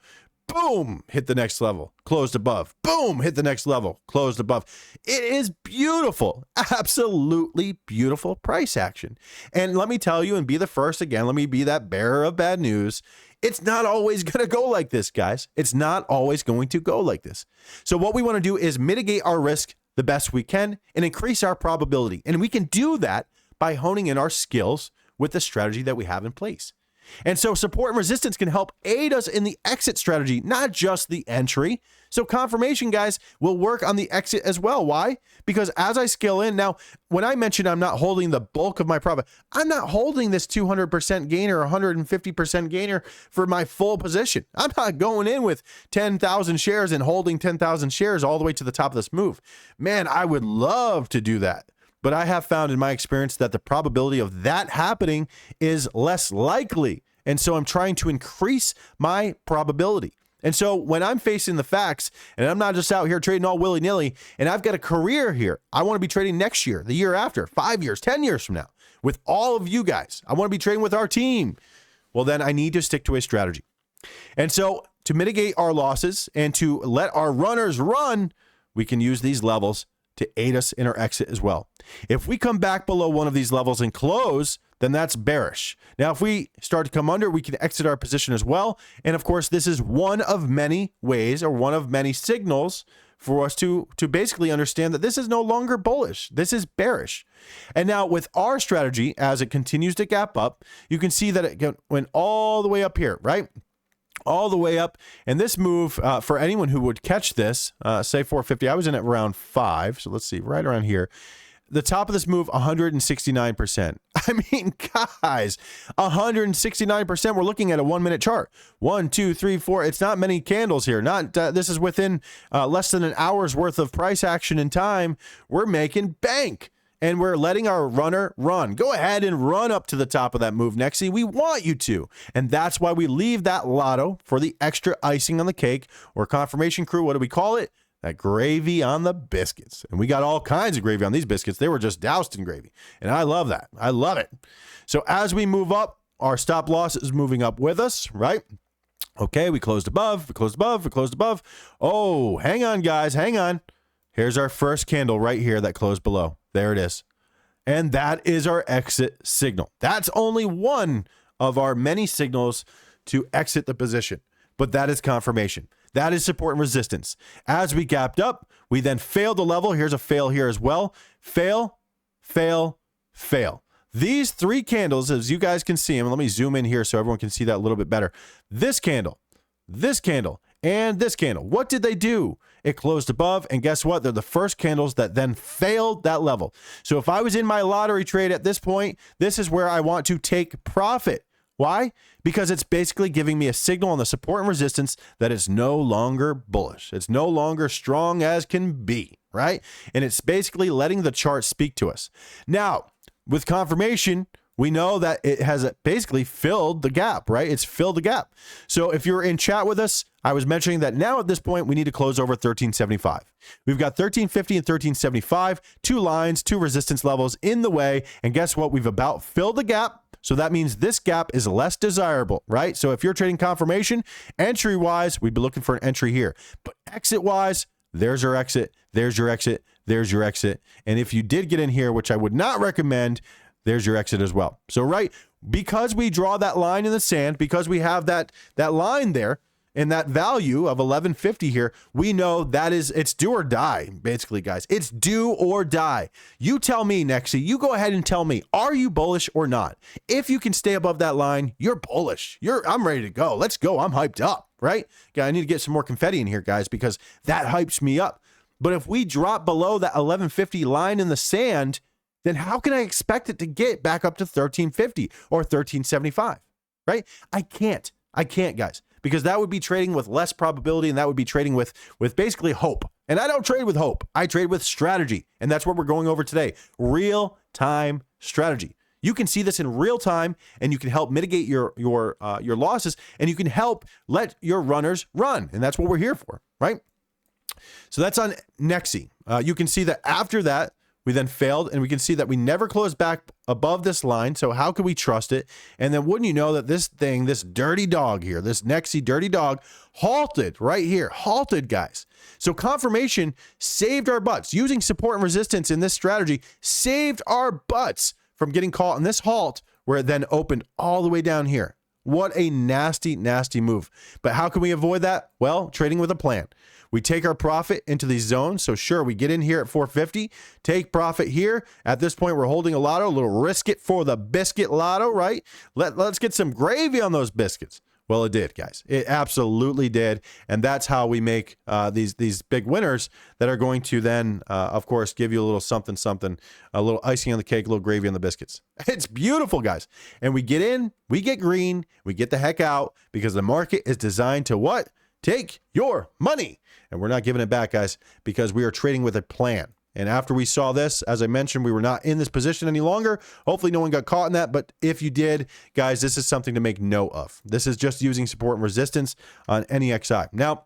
Boom, hit the next level, closed above. Boom, hit the next level, closed above. It is beautiful, absolutely beautiful price action. And let me tell you and be the first again, let me be that bearer of bad news. It's not always going to go like this, guys. It's not always going to go like this. So what we want to do is mitigate our risk the best we can and increase our probability. And we can do that by honing in our skills with the strategy that we have in place. And so support and resistance can help aid us in the exit strategy, not just the entry. So confirmation, guys, will work on the exit as well. Why? Because as I scale in, now, when I mentioned I'm not holding the bulk of my profit, I'm not holding this 200% gainer or 150% gainer for my full position. I'm not going in with 10,000 shares and holding 10,000 shares all the way to the top of this move. Man, I would love to do that. But I have found in my experience that the probability of that happening is less likely. And so I'm trying to increase my probability. And so when I'm facing the facts and I'm not just out here trading all willy-nilly and I've got a career here, I want to be trading next year, the year after, 5 years, 10 years from now with all of you guys. I want to be trading with our team. Well, then I need to stick to a strategy. And so to mitigate our losses and to let our runners run, we can use these levels to aid us in our exit as well. If we come back below one of these levels and close, then that's bearish. Now, if we start to come under, we can exit our position as well. And of course, this is one of many ways or one of many signals for us to basically understand that this is no longer bullish. This is bearish. And now with our strategy, as it continues to gap up, you can see that it went all the way up here, right? All the way up. And this move, for anyone who would catch this, say 450, I was in at around 5. So let's see, right around here. The top of this move, 169%. I mean, guys, 169%. We're looking at a 1 minute chart. 1, 2, 3, 4. It's not many candles here. This is within less than an hour's worth of price action and time. We're making bank. And we're letting our runner run. Go ahead and run up to the top of that move, Nexie. We want you to. And that's why we leave that lotto for the extra icing on the cake, or confirmation crew. What do we call it? That gravy on the biscuits. And we got all kinds of gravy on these biscuits. They were just doused in gravy. And I love that. I love it. So as we move up, our stop loss is moving up with us, right? Okay, we closed above, we closed above, we closed above. Oh, hang on, guys, hang on. Here's our first candle right here that closed below. There it is. And that is our exit signal. That's only one of our many signals to exit the position, but that is confirmation. That is support and resistance. As we gapped up, we then failed the level. Here's a fail here as well. Fail, fail, fail. These three candles, as you guys can see them, let me zoom in here so everyone can see that a little bit better. This candle, and this candle. What did they do? It closed above, and guess what? They're the first candles that then failed that level. So if I was in my lottery trade at this point, this is where I want to take profit. Why? Because it's basically giving me a signal on the support and resistance that it's no longer bullish. It's no longer strong as can be, right? And it's basically letting the chart speak to us. Now, with confirmation, we know that it has basically filled the gap, right? It's filled the gap. So if you're in chat with us, I was mentioning that now at this point, we need to close over 1375. We've got 1350 and 1375, two lines, two resistance levels in the way. And guess what? We've about filled the gap. So that means this gap is less desirable, right? So if you're trading confirmation, entry-wise, we'd be looking for an entry here. But exit-wise, there's our exit, there's your exit, there's your exit. And if you did get in here, which I would not recommend, there's your exit as well. So, right, because we draw that line in the sand, because we have that line there and that value of 1150 here, we know that it's do or die, basically, guys. It's do or die. You tell me, Nexi, you go ahead and tell me, are you bullish or not? If you can stay above that line, you're bullish. I'm ready to go. Let's go. I'm hyped up, right? Yeah, I need to get some more confetti in here, guys, because that hypes me up. But if we drop below that 1150 line in the sand, then how can I expect it to get back up to 1350 or 1375, right? I can't, guys, because that would be trading with less probability, and that would be trading with basically hope. And I don't trade with hope. I trade with strategy, and that's what we're going over today. Real-time strategy. You can see this in real time, and you can help mitigate your losses, and you can help let your runners run, and that's what we're here for, right? So that's on Nexi. You can see that after that, we then failed, and we can see that we never closed back above this line. So how could we trust it? And then wouldn't you know that this thing, this dirty dog here, this Nexi dirty dog, halted right here. Halted, guys. So confirmation saved our butts. Using support and resistance in this strategy saved our butts from getting caught in this halt, where it then opened all the way down here. What a nasty, nasty move. But how can we avoid that? Well, trading with a plan. We take our profit into these zones. So sure, we get in here at 450, take profit here. At this point, we're holding a lotto, a little risk it for the biscuit lotto, right? Let's get some gravy on those biscuits. Well, it did, guys. It absolutely did. And that's how we make these big winners that are going to then, of course, give you a little something, a little icing on the cake, a little gravy on the biscuits. It's beautiful, guys. And we get in, we get green, we get the heck out, because the market is designed to what? Take your money. And we're not giving it back, guys, because we are trading with a plan. And after we saw this, as I mentioned, we were not in this position any longer. Hopefully no one got caught in that. But if you did, guys, this is something to make note of. This is just using support and resistance on any XI. Now,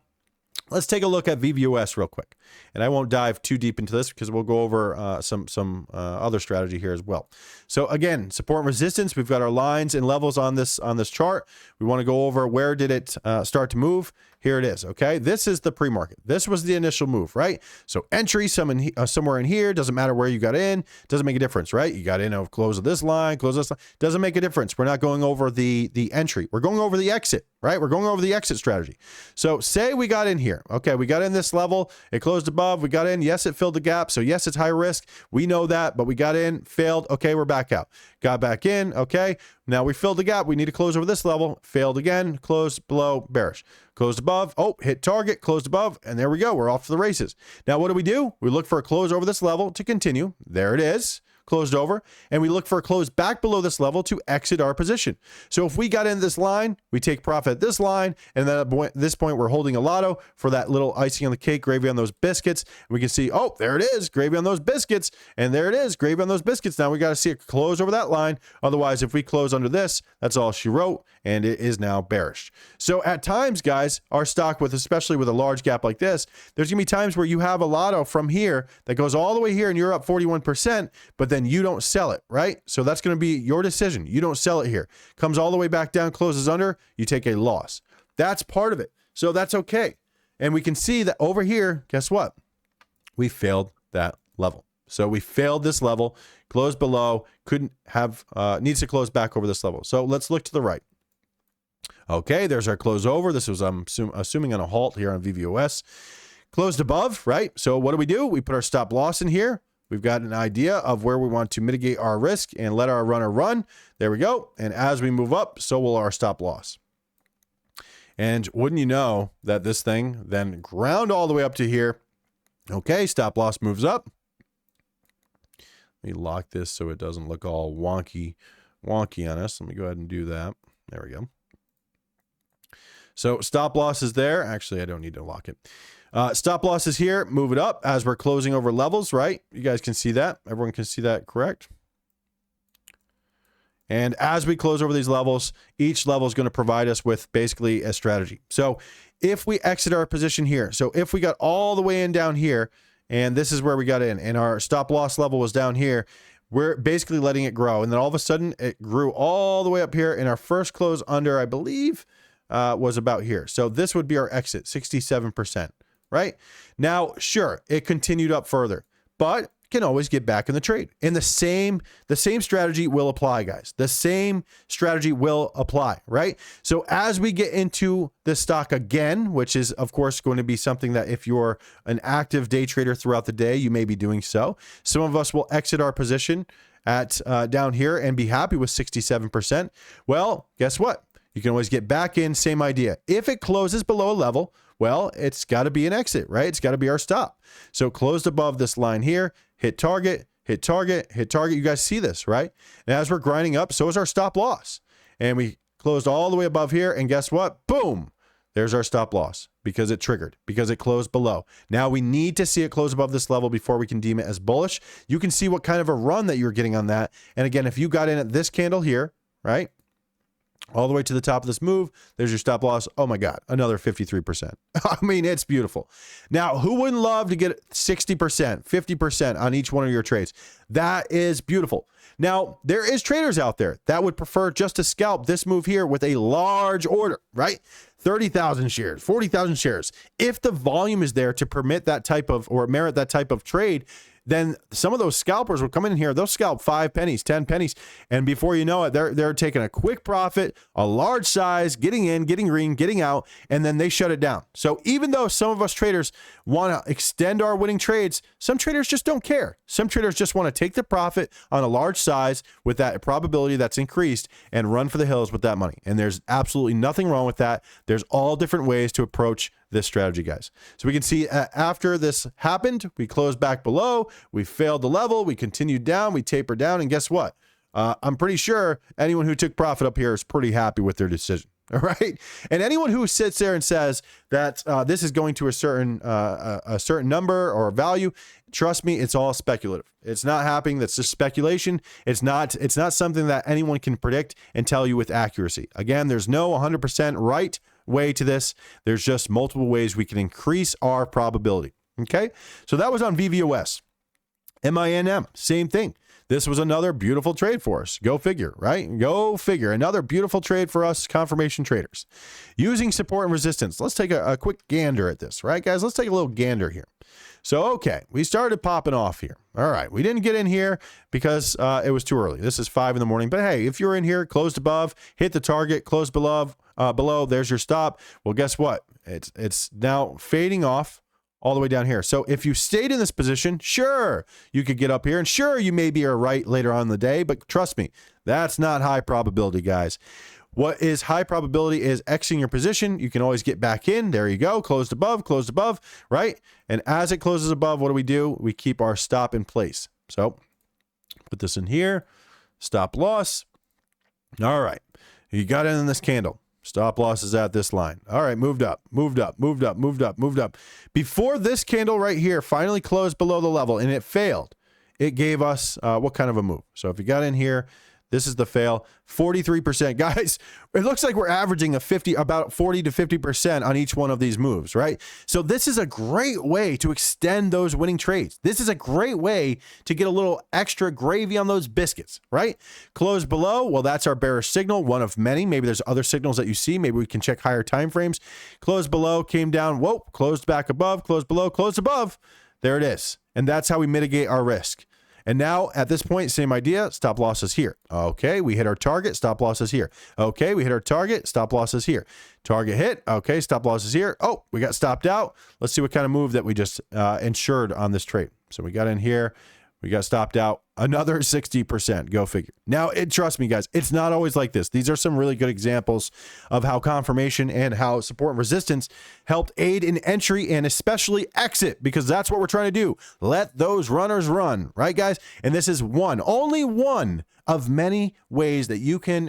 let's take a look at VVOS real quick. And I won't dive too deep into this because we'll go over some other strategy here as well. So again, support and resistance. We've got our lines and levels on this chart. We want to go over where did it start to move. Here it is, okay? This is the pre-market. This was the initial move, right? So entry somewhere in here. Doesn't matter where you got in. Doesn't make a difference, right? You got in of close of this line, close this line. Doesn't make a difference. We're not going over the entry. We're going over the exit, right? We're going over the exit strategy. So say we got in here. Okay, we got in this level. It closed above. We got in. Yes, it filled the gap. So yes, it's high risk. We know that, but we got in, failed. Okay, we're back out. Got back in. Okay, now we filled the gap. We need to close over this level. Failed again. Closed below, bearish. Closed above. Oh, hit target. Closed above. And there we go. We're off to the races. Now, what do? We look for a close over this level to continue. There it is. Closed over. And we look for a close back below this level to exit our position. So if we got in this line, we take profit at this line. And then at this point, we're holding a lotto for that little icing on the cake, gravy on those biscuits. And we can see, oh, there it is. Gravy on those biscuits. And there it is. Gravy on those biscuits. Now we got to see a close over that line. Otherwise, if we close under this, that's all she wrote. And it is now bearish. So at times, guys, our stock especially with a large gap like this, there's gonna be times where you have a lotto from here that goes all the way here and you're up 41%, but then you don't sell it, right? So that's gonna be your decision. You don't sell it here. Comes all the way back down, closes under, you take a loss. That's part of it. So that's okay. And we can see that over here, guess what? We failed that level. So we failed this level, closed below, couldn't have, needs to close back over this level. So let's look to the right. Okay, there's our close over. This was, I'm assuming, on a halt here on VVOS. Closed above, right? So what do? We put our stop loss in here. We've got an idea of where we want to mitigate our risk and let our runner run. There we go. And as we move up, so will our stop loss. And wouldn't you know that this thing then ground all the way up to here. Okay, stop loss moves up. Let me lock this so it doesn't look all wonky on us. Let me go ahead and do that. There we go. So stop loss is there. Actually, I don't need to lock it. Stop loss is here. Move it up as we're closing over levels, right? You guys can see that. Everyone can see that, correct? And as we close over these levels, each level is going to provide us with basically a strategy. So if we exit our position here, so if we got all the way in down here, and this is where we got in, and our stop loss level was down here, we're basically letting it grow. And then all of a sudden, it grew all the way up here, and our first close under, I believe, was about here. So this would be our exit, 67%, right? Now, sure, it continued up further, but can always get back in the trade. And the same strategy will apply, guys. The same strategy will apply, right? So as we get into this stock again, which is of course going to be something that if you're an active day trader throughout the day, you may be doing so. Some of us will exit our position at down here and be happy with 67%. Well, guess what? You can always get back in, same idea. If it closes below a level, well, it's got to be an exit, right? It's got to be our stop. So closed above this line here, hit target, hit target, hit target. You guys see this, right? And as we're grinding up, so is our stop loss. And we closed all the way above here, and guess what? Boom! There's our stop loss because it triggered, because it closed below. Now we need to see it close above this level before we can deem it as bullish. You can see what kind of a run that you're getting on that. And again, if you got in at this candle here, right? All the way to the top of this move, there's your stop loss. Oh my God, another 53%. I mean, it's beautiful. Now, who wouldn't love to get 60%, 50% on each one of your trades? That is beautiful. Now, there is traders out there that would prefer just to scalp this move here with a large order, right? 30,000 shares, 40,000 shares. If the volume is there to permit that type of, or merit that type of trade, then some of those scalpers will come in here. They'll scalp 5 pennies, 10 pennies. And before you know it, they're taking a quick profit, a large size, getting in, getting green, getting out, and then they shut it down. So even though some of us traders want to extend our winning trades, some traders just don't care. Some traders just want to take the profit on a large size with that probability that's increased and run for the hills with that money. And there's absolutely nothing wrong with that. There's all different ways to approach this strategy, guys. So we can see after this happened, we closed back below, we failed the level, we continued down, we tapered down, and guess what? I'm pretty sure anyone who took profit up here is pretty happy with their decision. All right. And anyone who sits there and says that this is going to a certain number or value, trust me, it's all speculative. It's not happening. That's just speculation. It's not something that anyone can predict and tell you with accuracy. Again, there's no 100% right way to this. There's just multiple ways we can increase our probability. Okay. So that was on VVOS. MINM, same thing. This was another beautiful trade for us. Go figure, right? Go figure. Another beautiful trade for us confirmation traders. Using support and resistance. Let's take a quick gander at this, right, guys? Let's take a little gander here. So, okay, we started popping off here. All right, we didn't get in here because it was too early. This is 5 in the morning. But hey, if you're in here, closed above, hit the target, closed below, there's your stop. Well, guess what? It's now fading off all the way down here. So if you stayed in this position, sure, you could get up here, and sure, you may be right later on in the day, but trust me, that's not high probability, guys. What is high probability is exiting your position. You can always get back in. There you go. Closed above, right? And as it closes above, what do? We keep our stop in place. So put this in here, stop loss. All right. You got in this candle. Stop loss is at this line. All right, moved up. Before this candle right here finally closed below the level and it failed, it gave us what kind of a move? So if you got in here, this is the fail, 43%. Guys, it looks like we're averaging about 40 to 50% on each one of these moves, right? So this is a great way to extend those winning trades. This is a great way to get a little extra gravy on those biscuits, right? Close below, well, that's our bearish signal, one of many. Maybe there's other signals that you see. Maybe we can check higher time frames. Close below, came down, whoa, closed back above, closed below, closed above. There it is. And that's how we mitigate our risk. And now at this point, same idea, stop loss is here. Okay, we hit our target, stop loss is here. Okay, we hit our target, stop loss is here. Target hit, okay, stop loss is here. Oh, we got stopped out. Let's see what kind of move that we just insured on this trade. So we got in here, we got stopped out, another 60%, go figure. Now, trust me, guys, it's not always like this. These are some really good examples of how confirmation and how support and resistance helped aid in entry and especially exit, because that's what we're trying to do. Let those runners run, right, guys? And this is only one of many ways that you can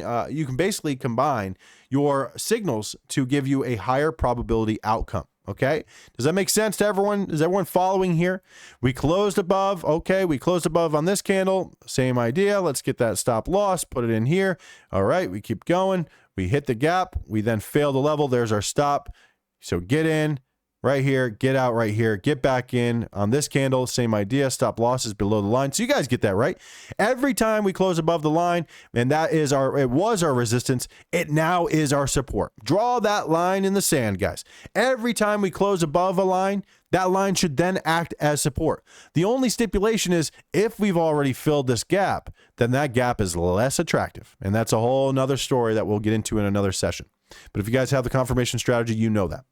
basically combine your signals to give you a higher probability outcome. Okay, does that make sense to everyone? Is everyone following here? We closed above. Okay, we closed above on this candle. Same idea. Let's get that stop loss, put it in here. All right, we keep going. We hit the gap. We then fail the level. There's our stop. So get in, right here, get out right here, get back in on this candle, same idea, stop losses below the line. So you guys get that, right? Every time we close above the line, and it was our resistance, it now is our support. Draw that line in the sand, guys. Every time we close above a line, that line should then act as support. The only stipulation is if we've already filled this gap, then that gap is less attractive. And that's a whole nother story that we'll get into in another session. But if you guys have the confirmation strategy, you know that.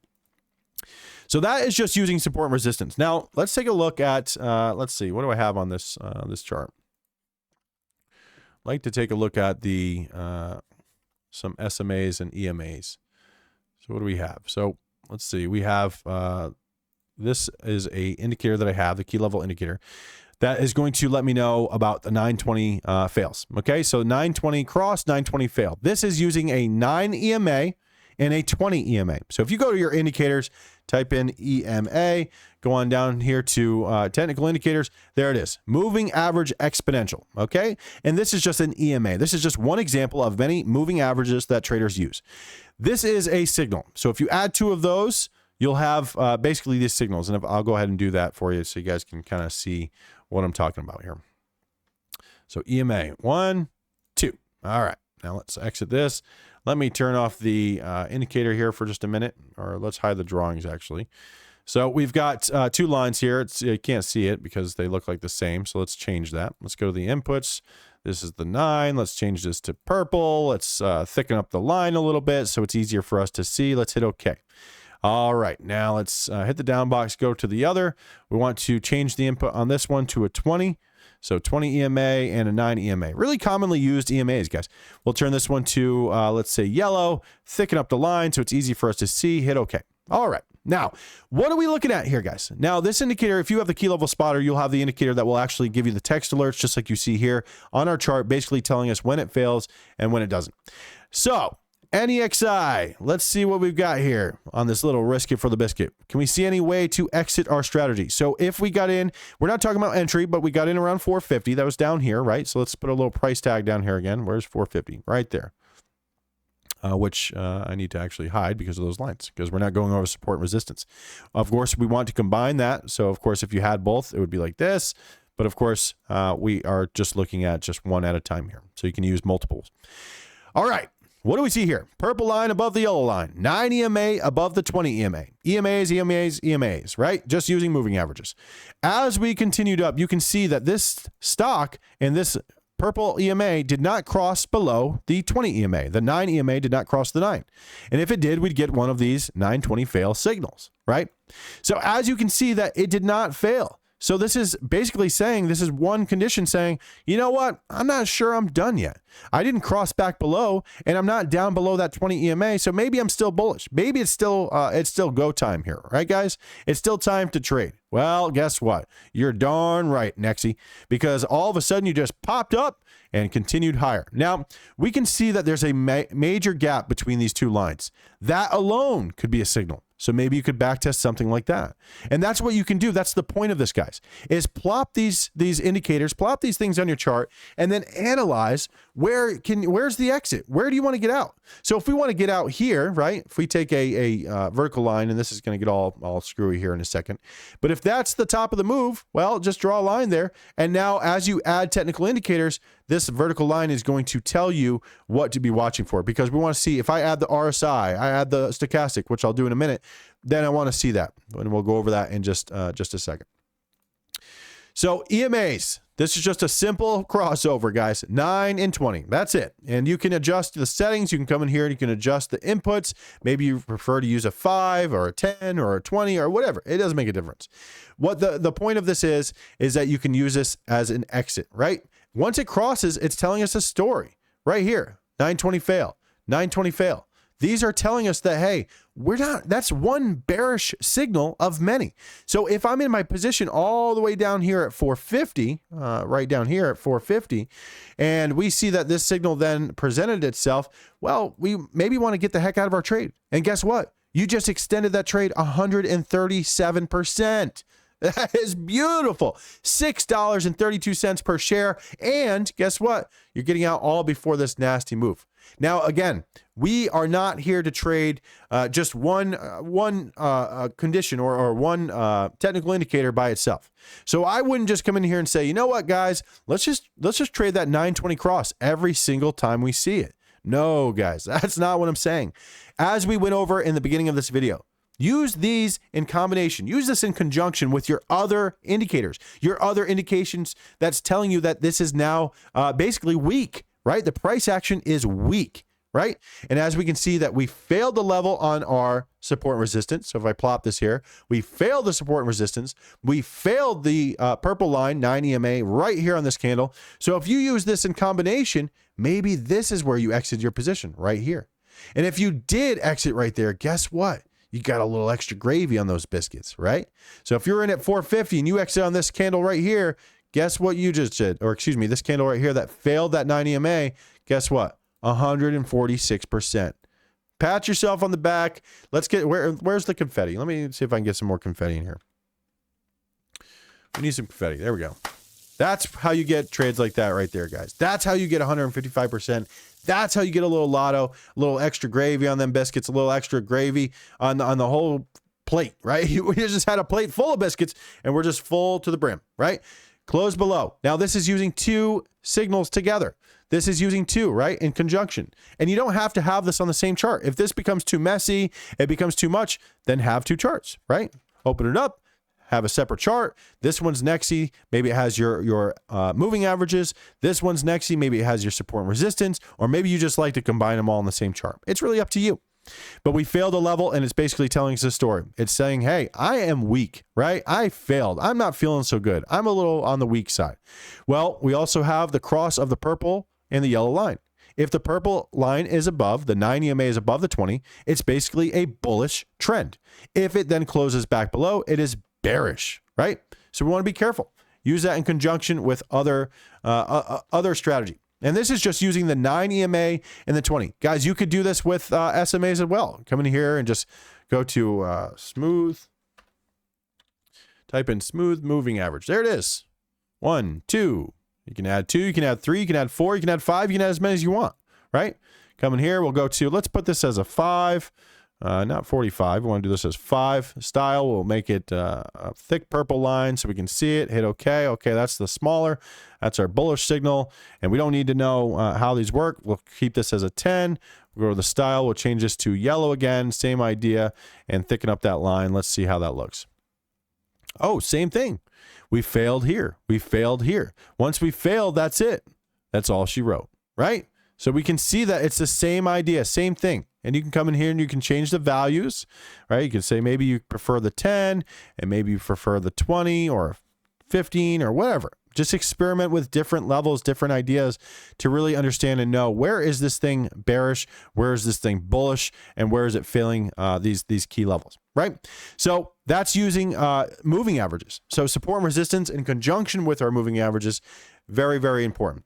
So that is just using support and resistance. Now, let's take a look at, let's see, what do I have on this this chart? I'd like to take a look at the some SMAs and EMAs. So what do we have? So let's see, we have, this is a indicator that I have, the key level indicator, that is going to let me know about the 920 fails. Okay, so 920 cross, 920 fail. This is using a 9 EMA and a 20 EMA. So if you go to your indicators, type in EMA, go on down here to technical indicators. There it is, moving average exponential. Okay, and this is just an EMA. This is just one example of many moving averages that traders use. This is a signal. So if you add 2 of those, you'll have basically these signals. And I'll go ahead and do that for you so you guys can kind of see what I'm talking about here. So EMA, 1, 2. All right, now let's exit this. Let me turn off the indicator here for just a minute, or let's hide the drawings actually. So we've got 2 lines here. You can't see it because they look like the same. So let's change that. Let's go to the inputs. This is the 9. Let's change this to purple. Let's thicken up the line a little bit so it's easier for us to see. Let's hit OK. All right, now let's hit the down box, go to the other. We want to change the input on this one to a 20. So 20 EMA and a 9 EMA. Really commonly used EMAs, guys. We'll turn this one to, let's say, yellow, thicken up the line so it's easy for us to see, hit OK. All right, now, what are we looking at here, guys? Now, this indicator, if you have the key level spotter, you'll have the indicator that will actually give you the text alerts, just like you see here on our chart, basically telling us when it fails and when it doesn't. So, NEXI, let's see what we've got here on this little risk it for the biscuit. Can we see any way to exit our strategy? So if we got in, we're not talking about entry, but we got in around 450. That was down here, right? So let's put a little price tag down here again. Where's 450? Right there. Which I need to actually hide because of those lines, because we're not going over support and resistance. Of course, we want to combine that. So of course, if you had both, it would be like this. But of course, we are just looking at just one at a time here. So you can use multiples. All right. What do we see here? Purple line above the yellow line. 9 EMA above the 20 EMA. EMAs, EMAs, EMAs, right? Just using moving averages. As we continued up, you can see that this stock and this purple EMA did not cross below the 20 EMA. The 9 EMA did not cross the 9. And if it did, we'd get one of these 920 fail signals, right? So as you can see that it did not fail. So this is basically saying, this is one condition saying, you know what? I'm not sure I'm done yet. I didn't cross back below and I'm not down below that 20 EMA. So maybe I'm still bullish. Maybe it's still go time here, right guys? It's still time to trade. Well, guess what? You're darn right, Nexi, because all of a sudden you just popped up and continued higher. Now, we can see that there's a major gap between these 2 lines. That alone could be a signal. So maybe you could backtest something like that. And that's what you can do. That's the point of this, guys, is plop these indicators, plop these things on your chart, and then analyze where's the exit? Where do you want to get out? So if we want to get out here, right? If we take a vertical line, and this is going to get all screwy here in a second, but if that's the top of the move, well, just draw a line there. And now as you add technical indicators, this vertical line is going to tell you what to be watching for, because we want to see if I add the RSI, I add the stochastic, which I'll do in a minute, then I want to see that. And we'll go over that in just a second. So EMAs, this is just a simple crossover, guys. 9 and 20. That's it. And you can adjust the settings. You can come in here and you can adjust the inputs. Maybe you prefer to use a 5 or a 10 or a 20 or whatever. It doesn't make a difference. What the point of this is that you can use this as an exit, right? Once it crosses, it's telling us a story right here. 920 fail, 920 fail. These are telling us that, hey, that's one bearish signal of many. So if I'm in my position all the way down here at 450, right down here at 450, and we see that this signal then presented itself, well, we maybe want to get the heck out of our trade. And guess what? You just extended that trade 137%. That is beautiful. $6.32 per share. And guess what? You're getting out all before this nasty move. Now, again, we are not here to trade just one condition or one technical indicator by itself. So I wouldn't just come in here and say, you know what, guys, let's just trade that 920 cross every single time we see it. No, guys, that's not what I'm saying. As we went over in the beginning of this video, use these in combination. Use this in conjunction with your other indicators, your other indications that's telling you that this is now basically weak, right? The price action is weak, right? And as we can see that we failed the level on our support and resistance. So if I plop this here, we failed the support and resistance. We failed the purple line, 9 EMA, right here on this candle. So if you use this in combination, maybe this is where you exit your position, right here. And if you did exit right there, guess what? You got a little extra gravy on those biscuits, right? So if you're in at 450 and you exit on this candle right here, guess what you just did? Or excuse me, this candle right here that failed that 9 EMA, guess what? 146%. Pat yourself on the back. Let's get, where's the confetti? Let me see if I can get some more confetti in here. We need some confetti. There we go. That's how you get trades like that right there, guys. That's how you get 155%. That's how you get a little lotto, a little extra gravy on them biscuits, a little extra gravy on the whole plate, right? We just had a plate full of biscuits and we're just full to the brim, right? Close below. Now this is using two signals together. This is using two, right? In conjunction. And you don't have to have this on the same chart. If this becomes too messy, it becomes too much, then have two charts, right? Open it up. Have a separate chart. This one's nexy. Maybe it has your moving averages. This one's nexy. Maybe it has your support and resistance, or maybe you just like to combine them all in the same chart. It's really up to you. But we failed a level, and it's basically telling us a story. It's saying, hey, I am weak, right? I failed. I'm not feeling so good. I'm a little on the weak side. Well, we also have the cross of the purple and the yellow line. If the purple line is above, the 9 EMA is above the 20, it's basically a bullish trend. If it then closes back below, it is bearish, right? So we want to be careful. Use that in conjunction with other strategy. And this is just using the 9 EMA and the 20. Guys, you could do this with SMAs as well. Come in here and just go to smooth. Type in smooth moving average. There it is. 1, 2. You can add 2, you can add 3, you can add 4, you can add 5, you can add as many as you want, right? Come in here, we'll go to, let's put this as a 5. Not 45. We want to do this as 5 style. We'll make it a thick purple line so we can see it. Hit OK. OK, that's the smaller. That's our bullish signal. And we don't need to know how these work. We'll keep this as a 10. We'll go to the style. We'll change this to yellow again. Same idea. And thicken up that line. Let's see how that looks. Oh, same thing. We failed here. We failed here. Once we failed, that's it. That's all she wrote, right? So we can see that it's the same idea, same thing. And you can come in here and you can change the values, right? You can say maybe you prefer the 10 and maybe you prefer the 20 or 15 or whatever. Just experiment with different levels, different ideas to really understand and know where is this thing bearish, where is this thing bullish, and where is it failing these key levels, right? So that's using moving averages. So support and resistance in conjunction with our moving averages, very, very important.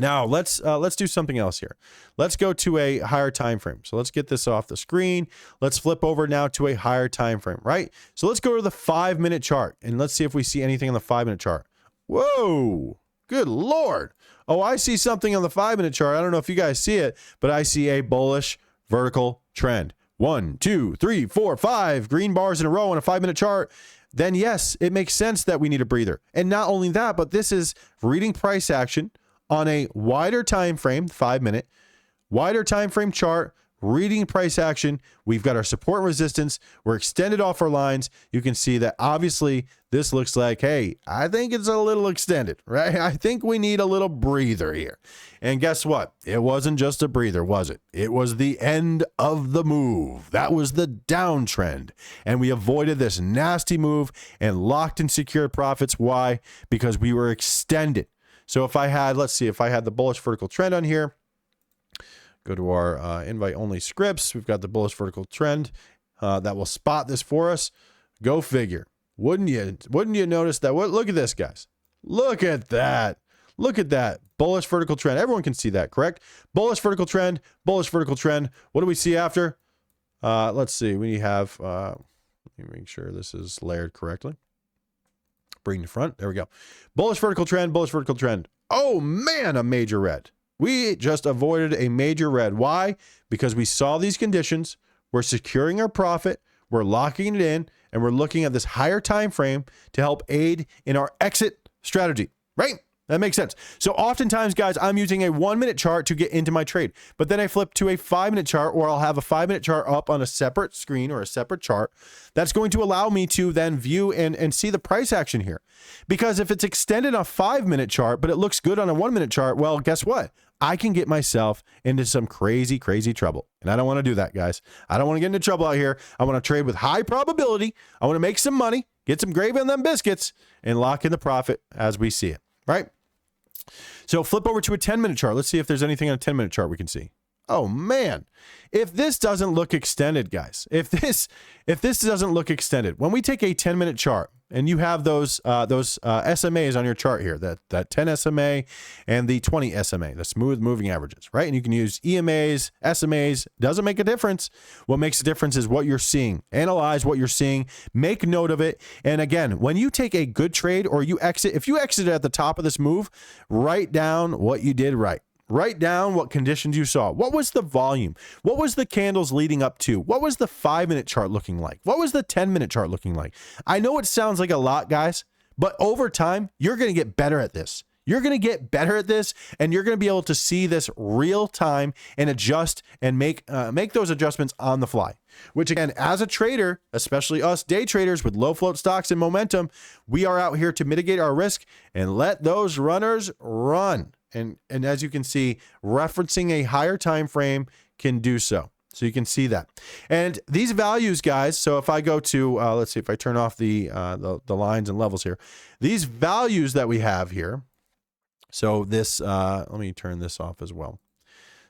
Now let's do something else here. Let's go to a higher time frame. So let's get this off the screen. Let's flip over now to a higher time frame, right? So let's go to the 5-minute chart and let's see if we see anything on the 5-minute chart. Whoa, good Lord. Oh, I see something on the 5-minute chart. I don't know if you guys see it, but I see a bullish vertical trend. 1, 2, 3, 4, 5 green bars in a row on a 5-minute chart. Then yes, it makes sense that we need a breather. And not only that, but this is reading price action on a wider time frame, 5-minute, wider time frame chart, reading price action. We've got our support and resistance. We're extended off our lines. You can see that obviously this looks like, hey, I think it's a little extended, right? I think we need a little breather here. And guess what? It wasn't just a breather, was it? It was the end of the move. That was the downtrend. And we avoided this nasty move and locked in secured profits. Why? Because we were extended. So if I had, let's see, if I had the bullish vertical trend on here, go to our invite only scripts. We've got the bullish vertical trend that will spot this for us. Go figure. Wouldn't you notice that? Look at this, guys. Look at that. Look at that. Bullish vertical trend. Everyone can see that, correct? Bullish vertical trend, bullish vertical trend. What do we see after? Let's see. We have, let me make sure this is layered correctly. Bring to front. There we go. Bullish vertical trend, bullish vertical trend. Oh man, a major red. We just avoided a major red. Why? Because we saw these conditions. We're securing our profit. We're locking it in, and we're looking at this higher time frame to help aid in our exit strategy, right? That makes sense. So oftentimes, guys, I'm using a 1-minute chart to get into my trade, but then I flip to a 5-minute chart, or I'll have a 5-minute chart up on a separate screen or a separate chart. That's going to allow me to then view and see the price action here. Because if it's extended on a 5-minute chart, but it looks good on a 1-minute chart, well, guess what? I can get myself into some crazy, crazy trouble. And I don't want to do that, guys. I don't want to get into trouble out here. I want to trade with high probability. I want to make some money, get some gravy on them biscuits, and lock in the profit as we see it, right? So flip over to a 10-minute chart. Let's see if there's anything on a 10-minute chart we can see. Oh, man. If this doesn't look extended, guys, if this doesn't look extended, when we take a 10-minute chart and you have those SMAs on your chart here, that 10 SMA and the 20 SMA, the smooth moving averages, right? And you can use EMAs, SMAs, doesn't make a difference. What makes a difference is what you're seeing. Analyze what you're seeing, make note of it. And again, when you take a good trade or you exit, if you exited at the top of this move, write down what you did right. Write down what conditions you saw. What was the volume? What was the candles leading up to? What was the 5-minute chart looking like? What was the 10-minute chart looking like? I know it sounds like a lot, guys, but over time, you're going to get better at this. You're going to get better at this, and you're going to be able to see this real time and adjust and make those adjustments on the fly. Which again, as a trader, especially us day traders with low float stocks and momentum, we are out here to mitigate our risk and let those runners run. And as you can see, referencing a higher time frame can do so. So you can see that. And these values, guys, so if I go to, let's see if I turn off the lines and levels here. These values that we have here, so this, let me turn this off as well.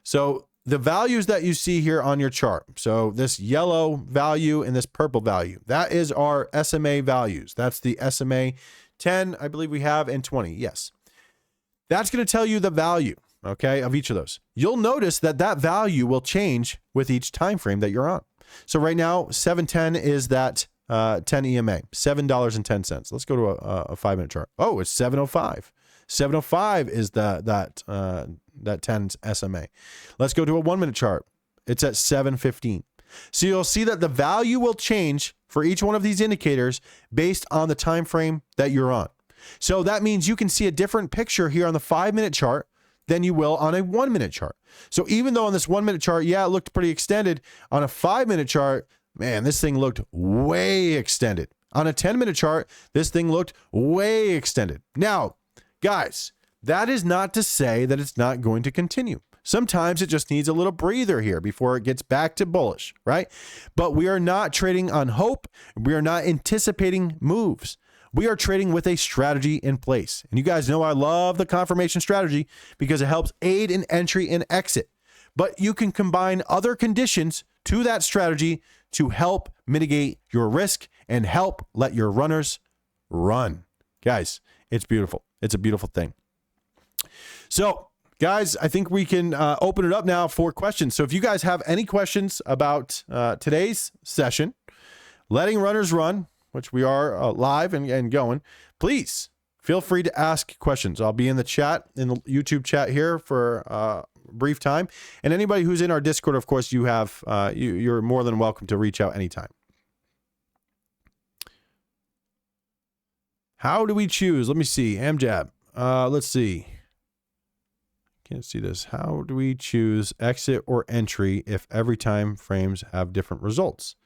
So the values that you see here on your chart, so this yellow value and this purple value, that is our SMA values. That's the SMA 10, I believe we have, and 20, yes. That's going to tell you the value, okay, of each of those. You'll notice that that value will change with each time frame that you're on. So right now, 710 is that 10 EMA, $7.10. Let's go to a 5-minute chart. Oh, it's 705. 705 is that 10 SMA. Let's go to a 1-minute chart. It's at 715. So you'll see that the value will change for each one of these indicators based on the time frame that you're on. So that means you can see a different picture here on the 5-minute chart than you will on a 1-minute chart. So even though on this 1-minute chart, yeah, it looked pretty extended, on a 5-minute chart, man, this thing looked way extended. On a 10-minute chart, this thing looked way extended. Now, guys, that is not to say that it's not going to continue. Sometimes it just needs a little breather here before it gets back to bullish, right? But we are not trading on hope. We are not anticipating moves. We are trading with a strategy in place. And you guys know I love the confirmation strategy because it helps aid in entry and exit. But you can combine other conditions to that strategy to help mitigate your risk and help let your runners run. Guys, it's beautiful. It's a beautiful thing. So, guys, I think we can open it up now for questions. So if you guys have any questions about today's session, letting runners run, which we are live and going, please feel free to ask questions. I'll be in the chat, in the YouTube chat here for a brief time. And anybody who's in our Discord, of course, you have you're more than welcome to reach out anytime. How do we choose? Let me see. Amjab. Let's see. Can't see this. How do we choose exit or entry if every time frames have different results?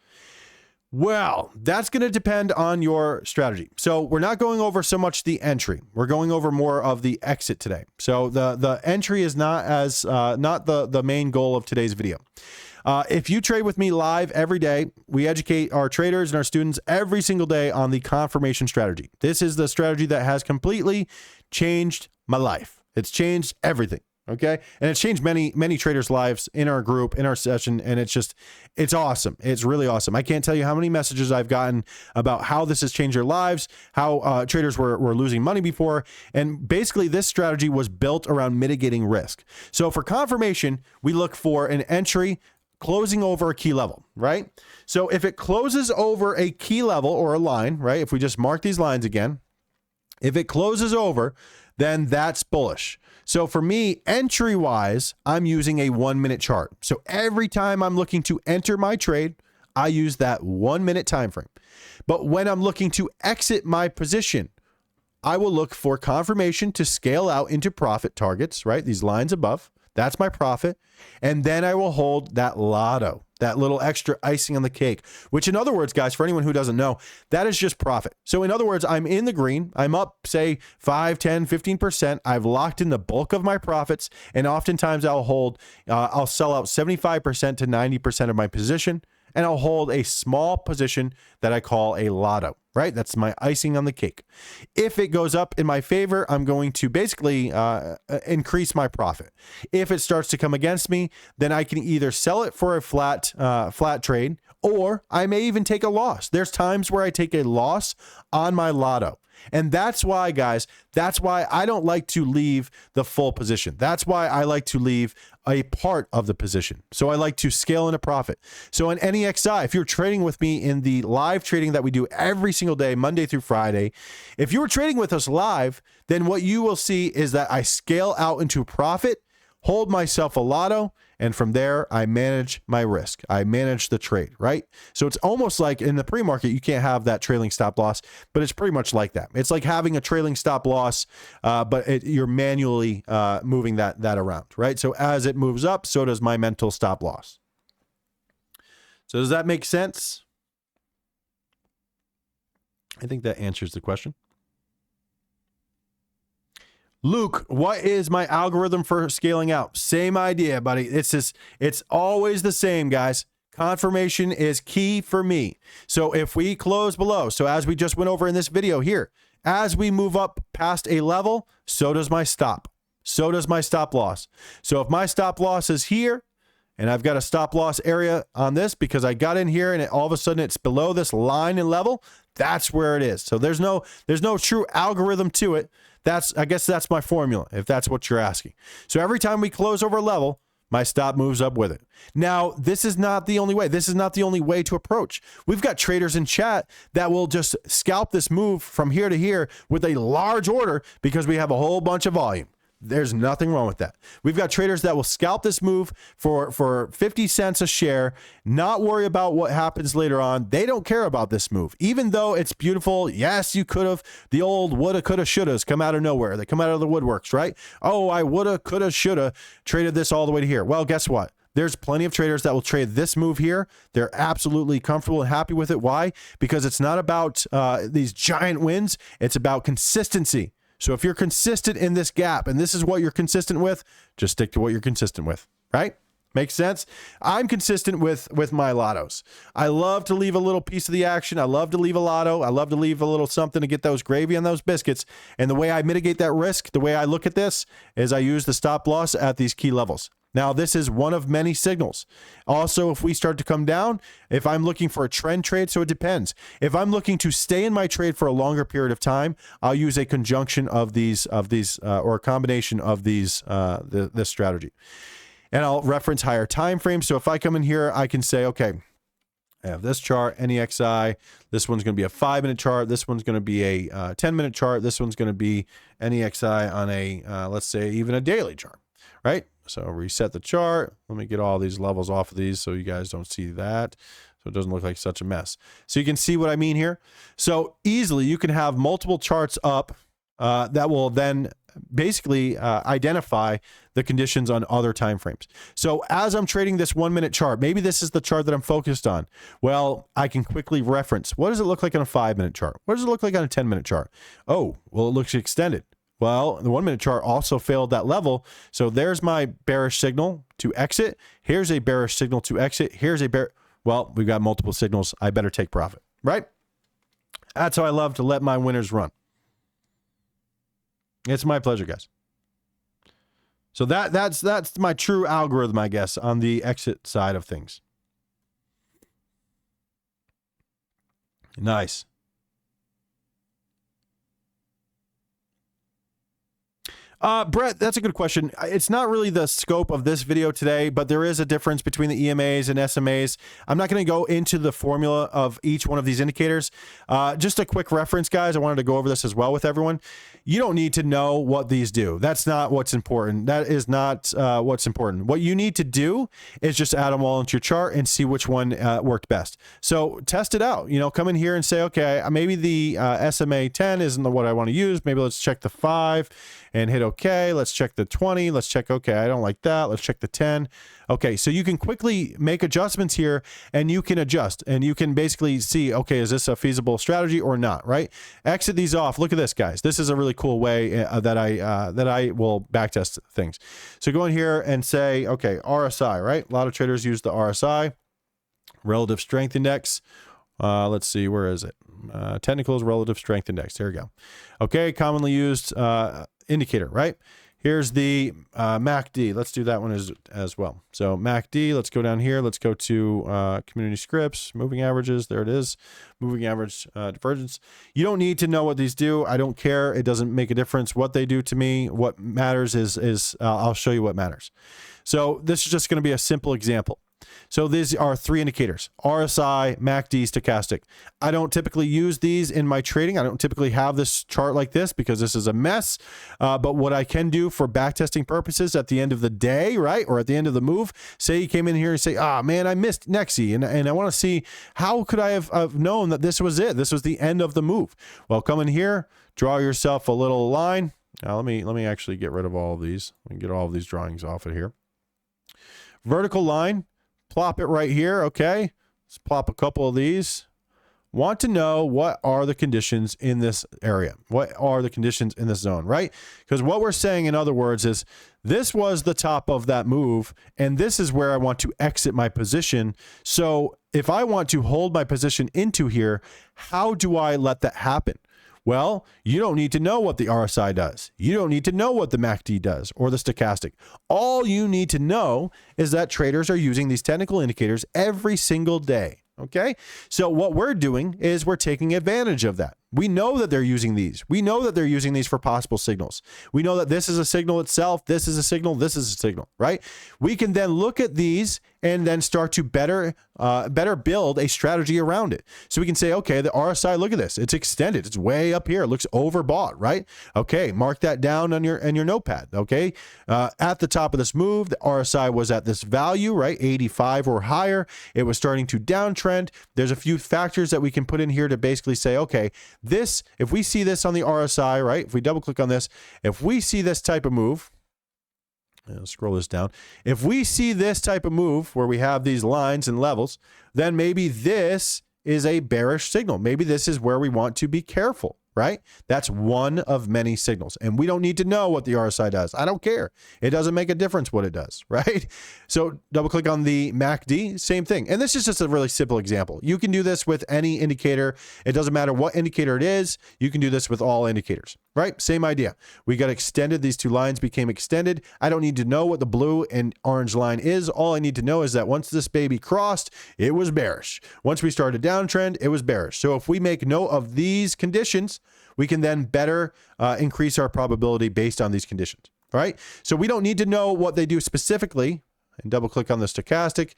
Well, that's going to depend on your strategy. So we're not going over so much the entry. We're going over more of the exit today. So the entry is not as not the main goal of today's video. If you trade with me live every day, we educate our traders and our students every single day on the confirmation strategy. This is the strategy that has completely changed my life. It's changed everything. Okay. And it's changed many traders' lives in our group, in our session. And it's awesome. It's really awesome. I can't tell you how many messages I've gotten about how this has changed their lives, how traders were losing money before. And basically this strategy was built around mitigating risk. So for confirmation, we look for an entry closing over a key level, right? So if it closes over a key level or a line, right? If we just mark these lines again, if it closes over, then that's bullish. So for me, entry-wise, I'm using a 1-minute chart. So every time I'm looking to enter my trade, I use that 1-minute time frame. But when I'm looking to exit my position, I will look for confirmation to scale out into profit targets, right? These lines above, that's my profit. And then I will hold that lotto, that little extra icing on the cake, which in other words, guys, for anyone who doesn't know, that is just profit. So in other words, I'm in the green, I'm up, say 5, 10, 15%. I've locked in the bulk of my profits. And oftentimes I'll sell out 75% to 90% of my position. And I'll hold a small position that I call a lotto, right? That's my icing on the cake. If it goes up in my favor, I'm going to basically increase my profit. If it starts to come against me, then I can either sell it for a flat trade, or I may even take a loss. There's times where I take a loss on my lotto. And that's why, guys, that's why I don't like to leave the full position. That's why I like to leave a part of the position. So I like to scale into profit. So in NEXI, if you're trading with me in the live trading that we do every single day, Monday through Friday, if you're trading with us live, then what you will see is that I scale out into profit, hold myself a lotto, and from there, I manage my risk. I manage the trade, right? So it's almost like in the pre-market, you can't have that trailing stop loss, but it's pretty much like that. It's like having a trailing stop loss, but you're manually moving that around, right? So as it moves up, so does my mental stop loss. So does that make sense? I think that answers the question. Luke, what is my algorithm for scaling out? Same idea, buddy. It's always the same, guys. Confirmation is key for me. So if we close below, so as we just went over in this video here, as we move up past a level, so does my stop. So does my stop loss. So if my stop loss is here, and I've got a stop loss area on this because I got in here and all of a sudden it's below this line and level, that's where it is. So there's no true algorithm to it. I guess that's my formula, if that's what you're asking. So every time we close over a level, my stop moves up with it. Now, this is not the only way. This is not the only way to approach. We've got traders in chat that will just scalp this move from here to here with a large order because we have a whole bunch of volume. There's nothing wrong with that. We've got traders that will scalp this move for 50 cents a share, not worry about what happens later on. They don't care about this move. Even though it's beautiful, yes, you could have, the old woulda, coulda, shouldas come out of nowhere. They come out of the woodworks, right? Oh, I woulda, coulda, shoulda traded this all the way to here. Well, guess what? There's plenty of traders that will trade this move here. They're absolutely comfortable and happy with it. Why? Because it's not about these giant wins. It's about consistency. So if you're consistent in this gap and this is what you're consistent with, just stick to what you're consistent with, right? Makes sense? I'm consistent with my lottos. I love to leave a little piece of the action. I love to leave a lotto. I love to leave a little something to get those gravy on those biscuits. And the way I mitigate that risk, the way I look at this is I use the stop loss at these key levels. Now, this is one of many signals. Also, if we start to come down, if I'm looking for a trend trade, so it depends. If I'm looking to stay in my trade for a longer period of time, I'll use a conjunction of these, or a combination of these, this strategy. And I'll reference higher time frames. So if I come in here, I can say, okay, I have this chart, NEXI. This one's going to be a 5-minute chart. This one's going to be a 10-minute chart. This one's going to be NEXI on a, let's say, even a daily chart, right? So reset the chart. Let me get all these levels off of these so you guys don't see that. So it doesn't look like such a mess. So you can see what I mean here. So easily you can have multiple charts up that will then basically identify the conditions on other time frames. So as I'm trading this 1-minute chart, maybe this is the chart that I'm focused on. Well, I can quickly reference, what does it look like on a 5-minute chart? What does it look like on a 10-minute chart? Oh, well, it looks extended. Well, the 1-minute chart also failed that level. So there's my bearish signal to exit. Here's a bearish signal to exit. Here's a well, we've got multiple signals. I better take profit, right? That's how I love to let my winners run. It's my pleasure, guys. So that's my true algorithm, I guess, on the exit side of things. Nice. Brett, that's a good question. It's not really the scope of this video today, but there is a difference between the EMAs and SMAs. I'm not going to go into the formula of each one of these indicators. Just a quick reference, guys. I wanted to go over this as well with everyone. You don't need to know what these do. That's not what's important. That is not what's important. What you need to do is just add them all into your chart and see which one worked best. So test it out. You know, come in here and say, okay, maybe the SMA 10 isn't what I want to use. Maybe let's check the 5 and hit OK. Let's check the 20. Let's check, okay, I don't like that. Let's check the 10. Okay, so you can quickly make adjustments here and you can adjust and you can basically see, okay, is this a feasible strategy or not, right? Exit these off. Look at this, guys. This is a really cool way that I will backtest things. So go in here and say, okay, RSI, right? A lot of traders use the RSI, Relative Strength Index. Let's see, where is it? Technicals Relative Strength Index. There we go. Okay, commonly used indicator, right? Here's the MACD. Let's do that one as well. So MACD, let's go down here. Let's go to community scripts, moving averages. There it is, moving average divergence. You don't need to know what these do. I don't care. It doesn't make a difference what they do to me. What matters is I'll show you what matters. So this is just going to be a simple example. So these are 3 indicators: RSI, MACD, stochastic. I don't typically use these in my trading. I don't typically have this chart like this because this is a mess. But what I can do for backtesting purposes at the end of the day, right, or at the end of the move, say you came in here and say, man, I missed Nexi, and I want to see how could I have known that this was it? This was the end of the move. Well, come in here, draw yourself a little line. Now let me actually get rid of all of these. Let me get all of these drawings off of here. Vertical line. Plop it right here, okay? Let's plop a couple of these. Want to know what are the conditions in this area? What are the conditions in this zone, right? Because what we're saying, in other words, is this was the top of that move, and this is where I want to exit my position. So if I want to hold my position into here, how do I let that happen? Well, you don't need to know what the RSI does. You don't need to know what the MACD does or the stochastic. All you need to know is that traders are using these technical indicators every single day. Okay, so what we're doing is we're taking advantage of that. We know that they're using these. We know that they're using these for possible signals. We know that this is a signal itself. This is a signal. This is a signal, right? We can then look at these and then start to better build a strategy around it. So we can say, okay, the RSI, look at this. It's extended. It's way up here. It looks overbought, right? Okay, mark that down on your notepad, okay? At the top of this move, the RSI was at this value, right? 85 or higher. It was starting to downtrend. There's a few factors that we can put in here to basically say, okay, this, if we see this on the RSI, right? If we double click on this, if we see this type of move, scroll this down. If we see this type of move where we have these lines and levels, then maybe this is a bearish signal. Maybe this is where we want to be careful, right? That's one of many signals. And we don't need to know what the RSI does. I don't care. It doesn't make a difference what it does, right? So double click on the MACD, same thing. And this is just a really simple example. You can do this with any indicator. It doesn't matter what indicator it is. You can do this with all indicators, right? Same idea. We got extended. These two lines became extended. I don't need to know what the blue and orange line is. All I need to know is that once this baby crossed, it was bearish. Once we started downtrend, it was bearish. So if we make note of these conditions, we can then better increase our probability based on these conditions, right? So we don't need to know what they do specifically. And double click on the stochastic,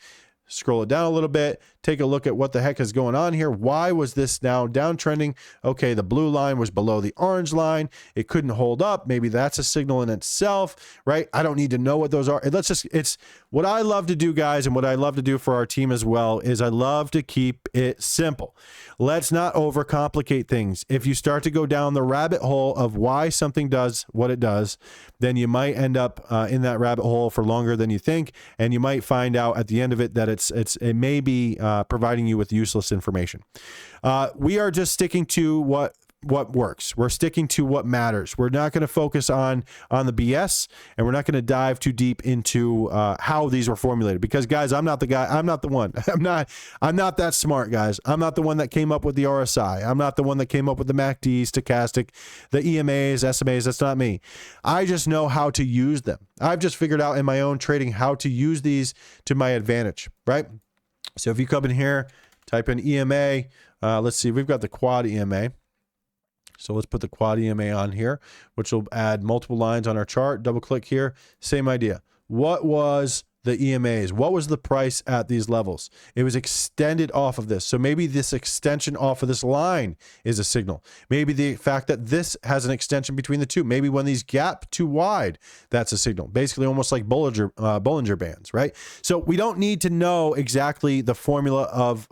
scroll it down a little bit, take a look at what the heck is going on here. Why was this now downtrending? Okay, the blue line was below the orange line. It couldn't hold up. Maybe that's a signal in itself, right? I don't need to know what those are. It's what I love to do, guys, and what I love to do for our team as well is I love to keep it simple. Let's not overcomplicate things. If you start to go down the rabbit hole of why something does what it does, then you might end up in that rabbit hole for longer than you think, and you might find out at the end of it that it may be providing you with useless information. We are just sticking to what works. We're sticking to what matters. We're not going to focus on the BS, and we're not going to dive too deep into how these were formulated, because guys, I'm not the guy. I'm not the one. I'm not that smart, guys. I'm not the one that came up with the RSI. I'm not the one that came up with the MACD, stochastic, the EMAs, SMAs. That's not me. I just know how to use them. I've just figured out in my own trading how to use these to my advantage, right? So if you come in here, type in EMA, let's see, we've got the quad EMA. So let's put the quad EMA on here, which will add multiple lines on our chart. Double click here. Same idea. What was the EMAs? What was the price at these levels? It was extended off of this. So maybe this extension off of this line is a signal. Maybe the fact that this has an extension between the two. Maybe when these gap too wide, that's a signal. Basically almost like Bollinger Bands, right? So we don't need to know exactly the formula of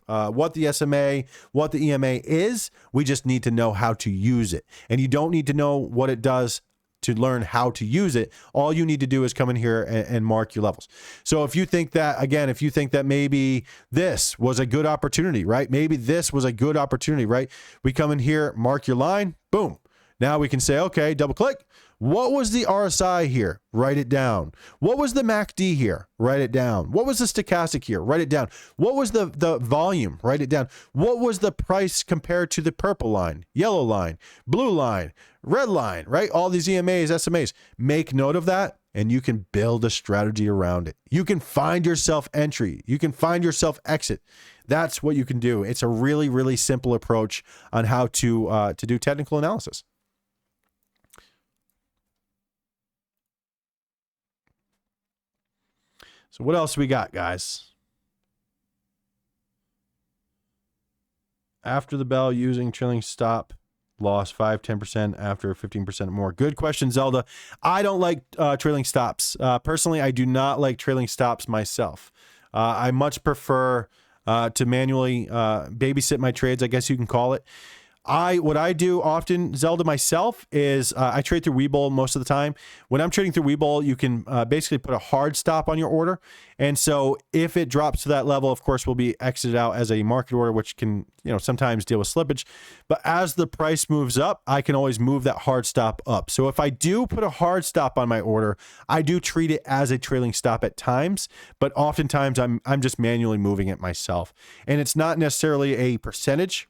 what the SMA, what the EMA is. We just need to know how to use it. And you don't need to know what it does to learn how to use it. All you need to do is come in here and mark your levels. So if you think that, again, if you think that maybe this was a good opportunity, right? Maybe this was a good opportunity, right? We come in here, mark your line, boom. Now we can say, okay, double click. What was the RSI here? Write it down. What was the MACD here? Write it down. What was the stochastic here? Write it down. What was the volume? Write it down. What was the price compared to the purple line, yellow line, blue line, red line, right? All these EMAs, SMAs. Make note of that, and you can build a strategy around it. You can find yourself entry. You can find yourself exit. That's what you can do. It's a really, really simple approach on how to do technical analysis. So what else we got, guys? After the bell, using trailing stop loss 5-10% after 15% or more. Good question, Zelda. I don't like trailing stops. Personally, I do not like trailing stops myself. I much prefer to manually babysit my trades, I guess you can call it. What I do often, Zelda, myself, is I trade through Webull most of the time. When I'm trading through Webull, you can basically put a hard stop on your order. And so if it drops to that level, of course, will be exited out as a market order, which can, sometimes deal with slippage. But as the price moves up, I can always move that hard stop up. So if I do put a hard stop on my order, I do treat it as a trailing stop at times, but oftentimes I'm just manually moving it myself. And it's not necessarily a percentage.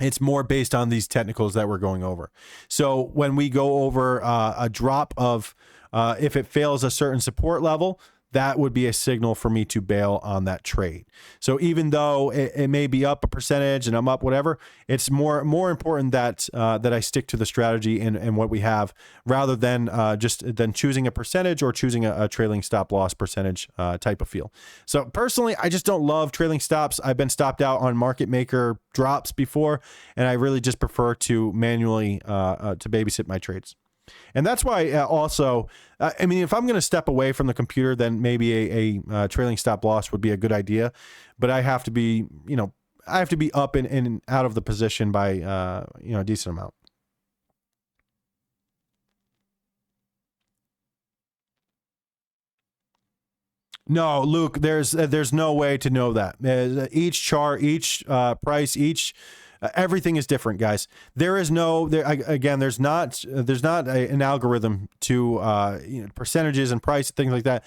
It's more based on these technicals that we're going over. So when we go over a drop of, if it fails a certain support level, that would be a signal for me to bail on that trade. So even though it may be up a percentage and I'm up whatever, it's more important that that I stick to the strategy and what we have, rather than than choosing a percentage or choosing a trailing stop loss percentage type of feel. So personally, I just don't love trailing stops. I've been stopped out on market maker drops before, and I really just prefer to manually to babysit my trades. And that's why also, if I'm going to step away from the computer, then maybe a trailing stop loss would be a good idea. But I have to be, I have to be up and out of the position by, a decent amount. No, Luke, there's no way to know that. Each chart, each price, everything is different, guys. There's not an algorithm to percentages and price, things like that.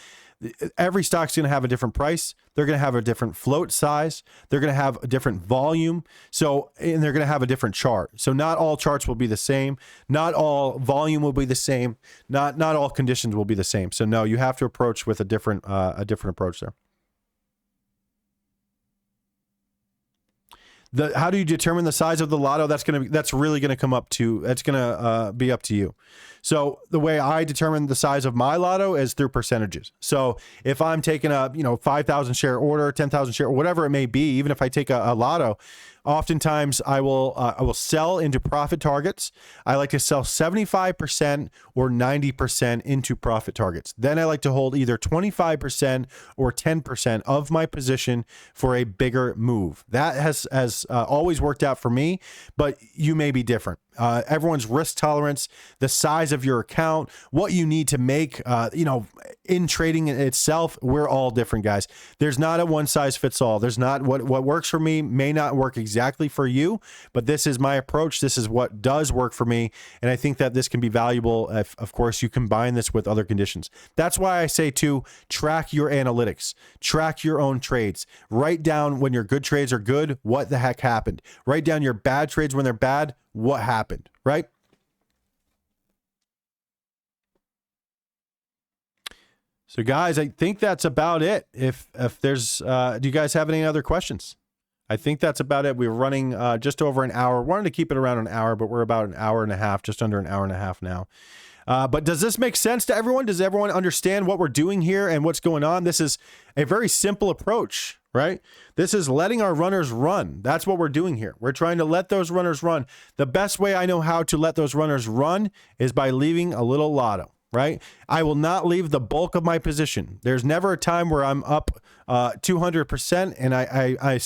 Every stock's going to have a different price. They're going to have a different float size. They're going to have a different volume. And they're going to have a different chart. So not all charts will be the same. Not all volume will be the same. Not all conditions will be the same. So no, you have to approach with a different approach there. How do you determine the size of the lotto? That's really going to come up to, that's going to be up to you. So the way I determine the size of my lotto is through percentages. So if I'm taking a 5,000 share order, 10,000 share, whatever it may be, even if I take a lotto, oftentimes I will sell into profit targets. I like to sell 75% or 90% into profit targets. Then I like to hold either 25% or 10% of my position for a bigger move. That has always worked out for me, but you may be different. Everyone's risk tolerance, the size of your account, what you need to make, in trading itself, we're all different, guys. There's not a one size fits all. There's not what works for me may not work exactly for you, but this is my approach. This is what does work for me. And I think that this can be valuable if, of course, you combine this with other conditions. That's why I say to track your analytics, track your own trades, write down when your good trades are good, what the heck happened. Write down your bad trades when they're bad, what happened, right? So guys, I think that's about it. If there's, do you guys have any other questions? I think that's about it. We're running just over an hour. Wanted to keep it around an hour, but we're about an hour and a half, just under an hour and a half now. But does this make sense to everyone? Does everyone understand what we're doing here and what's going on? This is a very simple approach, right? This is letting our runners run. That's what we're doing here. We're trying to let those runners run. The best way I know how to let those runners run is by leaving a little lotto, right? I will not leave the bulk of my position. There's never a time where I'm up 200% and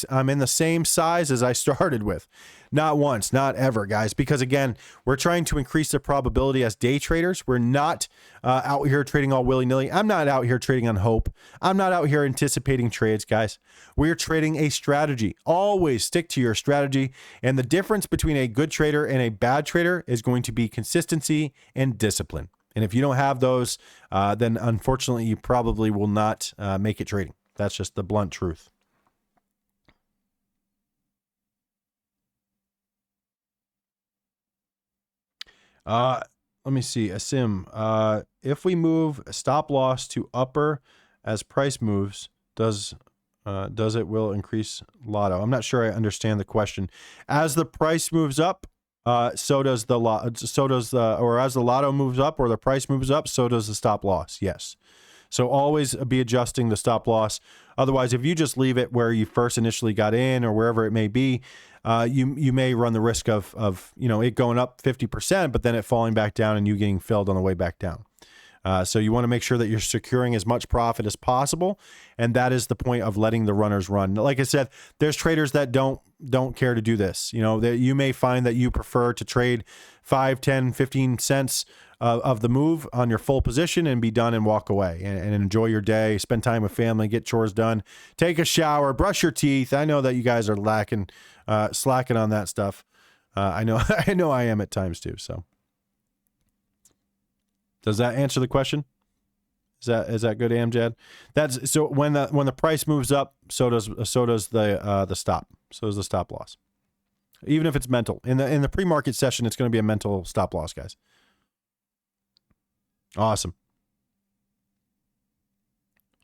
I'm in the same size as I started with. Not once, not ever, guys, because again, we're trying to increase the probability as day traders. We're not out here trading all willy-nilly. I'm not out here trading on hope. I'm not out here anticipating trades, guys. We're trading a strategy. Always stick to your strategy. And the difference between a good trader and a bad trader is going to be consistency and discipline. And if you don't have those, then unfortunately, you probably will not make it trading. That's just the blunt truth. Let me see. Asim, if we move stop loss to upper as price moves, does it will increase lotto? I'm not sure I understand the question. As the price moves up, so does the or as the lotto moves up or the price moves up, so does the stop loss. Yes. So always be adjusting the stop loss. Otherwise, if you just leave it where you first initially got in or wherever it may be, you may run the risk of it going up 50%, but then it falling back down and you getting filled on the way back down. So you want to make sure that you're securing as much profit as possible, and that is the point of letting the runners run. Like I said, there's traders that don't care to do this. That you may find that you prefer to trade 5, 10, 15 cents of the move on your full position and be done and walk away and enjoy your day, spend time with family, get chores done, take a shower, brush your teeth. I know that you guys are slacking on that stuff. I know I am at times too. So does that answer the question? Is that good, Amjad? That's so when the price moves up, so does the stop. So does the stop loss. Even if it's mental. In the pre-market session, it's going to be a mental stop loss, guys. Awesome,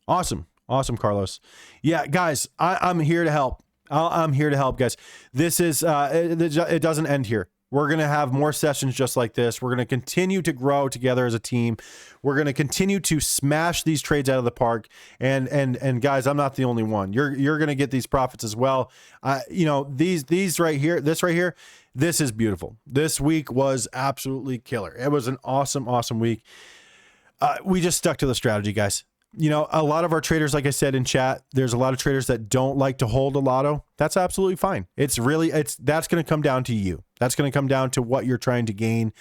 Carlos. Yeah, guys, I'm here to help. I'm here to help, guys. This is it doesn't end here. We're going to have more sessions just like this. We're going to continue to grow together as a team. We're going to continue to smash these trades out of the park. And guys, I'm not the only one. You're going to get these profits as well. These right here, this is beautiful. This week was absolutely killer. It was an awesome week. We just stuck to the strategy, guys. A lot of our traders, like I said in chat, there's a lot of traders that don't like to hold a lotto. That's absolutely fine. That's going to come down to you. That's going to come down to what you're trying to gain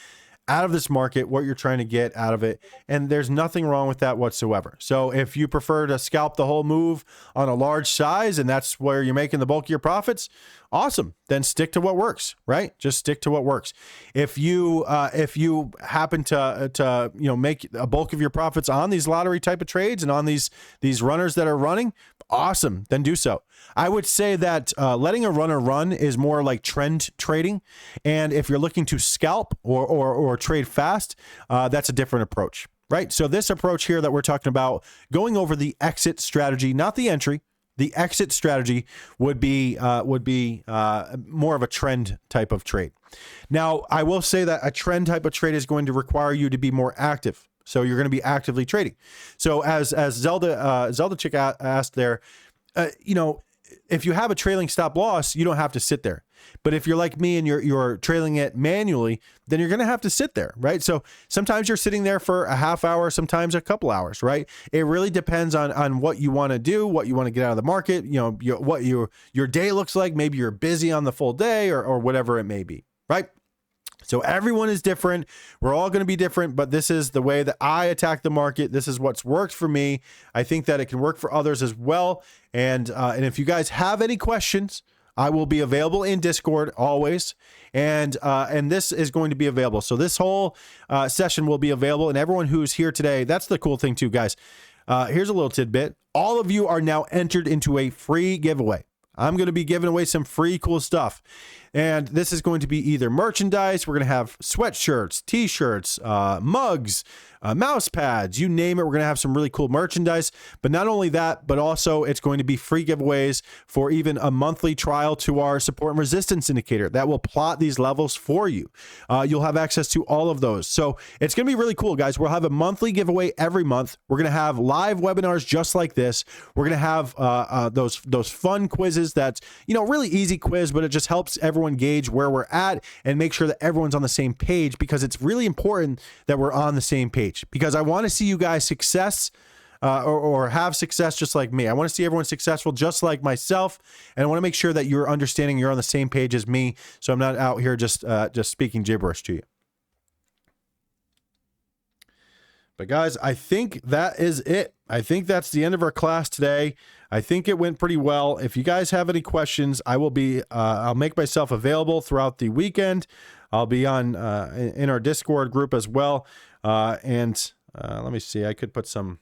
out of this market, what you're trying to get out of it. And there's nothing wrong with that whatsoever. So if you prefer to scalp the whole move on a large size and that's where you're making the bulk of your profits, awesome. Then stick to what works, right? Just stick to what works. If you happen to make a bulk of your profits on these lottery type of trades and on these runners that are running, awesome. Then do so. I would say that letting a runner run is more like trend trading. And if you're looking to scalp or trade fast, that's a different approach, right? So this approach here that we're talking about, going over the exit strategy, not the entry, the exit strategy would be more of a trend type of trade. Now, I will say that a trend type of trade is going to require you to be more active. So you're going to be actively trading. So as Zelda Chick asked there, if you have a trailing stop loss, you don't have to sit there. But if you're like me and you're trailing it manually, then you're going to have to sit there, right? So sometimes you're sitting there for a half hour, sometimes a couple hours, right? It really depends on what you want to do, what you want to get out of the market, what your day looks like. Maybe you're busy on the full day or whatever it may be, right? So everyone is different. We're all going to be different, but this is the way that I attack the market. This is what's worked for me. I think that it can work for others as well. And if you guys have any questions, I will be available in Discord always. And this is going to be available. So this whole session will be available, and everyone who's here today, that's the cool thing too, guys. Here's a little tidbit. All of you are now entered into a free giveaway. I'm going to be giving away some free cool stuff. And this is going to be either merchandise. We're going to have sweatshirts, t-shirts, mugs, mouse pads, you name it. We're going to have some really cool merchandise. But not only that, but also it's going to be free giveaways for even a monthly trial to our support and resistance indicator that will plot these levels for you. You'll have access to all of those. So it's going to be really cool, guys. We'll have a monthly giveaway every month. We're going to have live webinars just like this. We're going to have those fun quizzes that's, really easy quiz, but it just helps everyone gauge where we're at and make sure that everyone's on the same page, because it's really important that we're on the same page, because I want to see you guys success or have success just like me. I want to see everyone successful just like myself, and I want to make sure that you're understanding, you're on the same page as me, so I'm not out here just speaking gibberish to you. But guys, I think that is it. I think that's the end of our class today. I think it went pretty well. If you guys have any questions, I will be, I'll make myself available throughout the weekend. I'll be on in our Discord group as well. Let me see, I could put some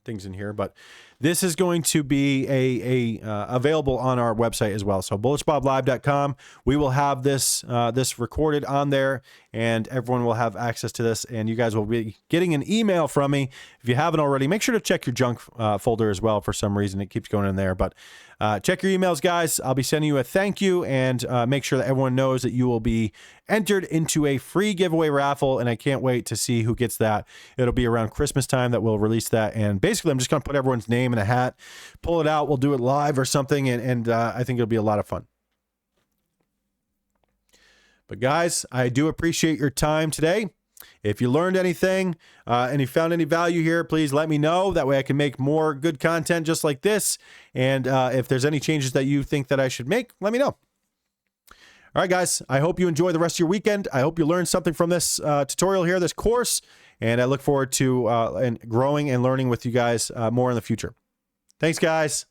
things in here, but this is going to be available on our website as well. So bullishboblive.com. We will have this recorded on there, and everyone will have access to this, and you guys will be getting an email from me. If you haven't already, make sure to check your junk folder as well. For some reason, it keeps going in there, but check your emails, guys. I'll be sending you a thank you, and make sure that everyone knows that you will be entered into a free giveaway raffle, and I can't wait to see who gets that. It'll be around Christmas time that we'll release that, and basically I'm just going to put everyone's name in a hat, pull it out, we'll do it live or something, and I think it'll be a lot of fun. But guys, I do appreciate your time today. If you learned anything and you found any value here, please let me know. That way I can make more good content just like this. And if there's any changes that you think that I should make, let me know. All right, guys, I hope you enjoy the rest of your weekend. I hope you learned something from this tutorial here, this course, and I look forward to growing and learning with you guys more in the future. Thanks, guys.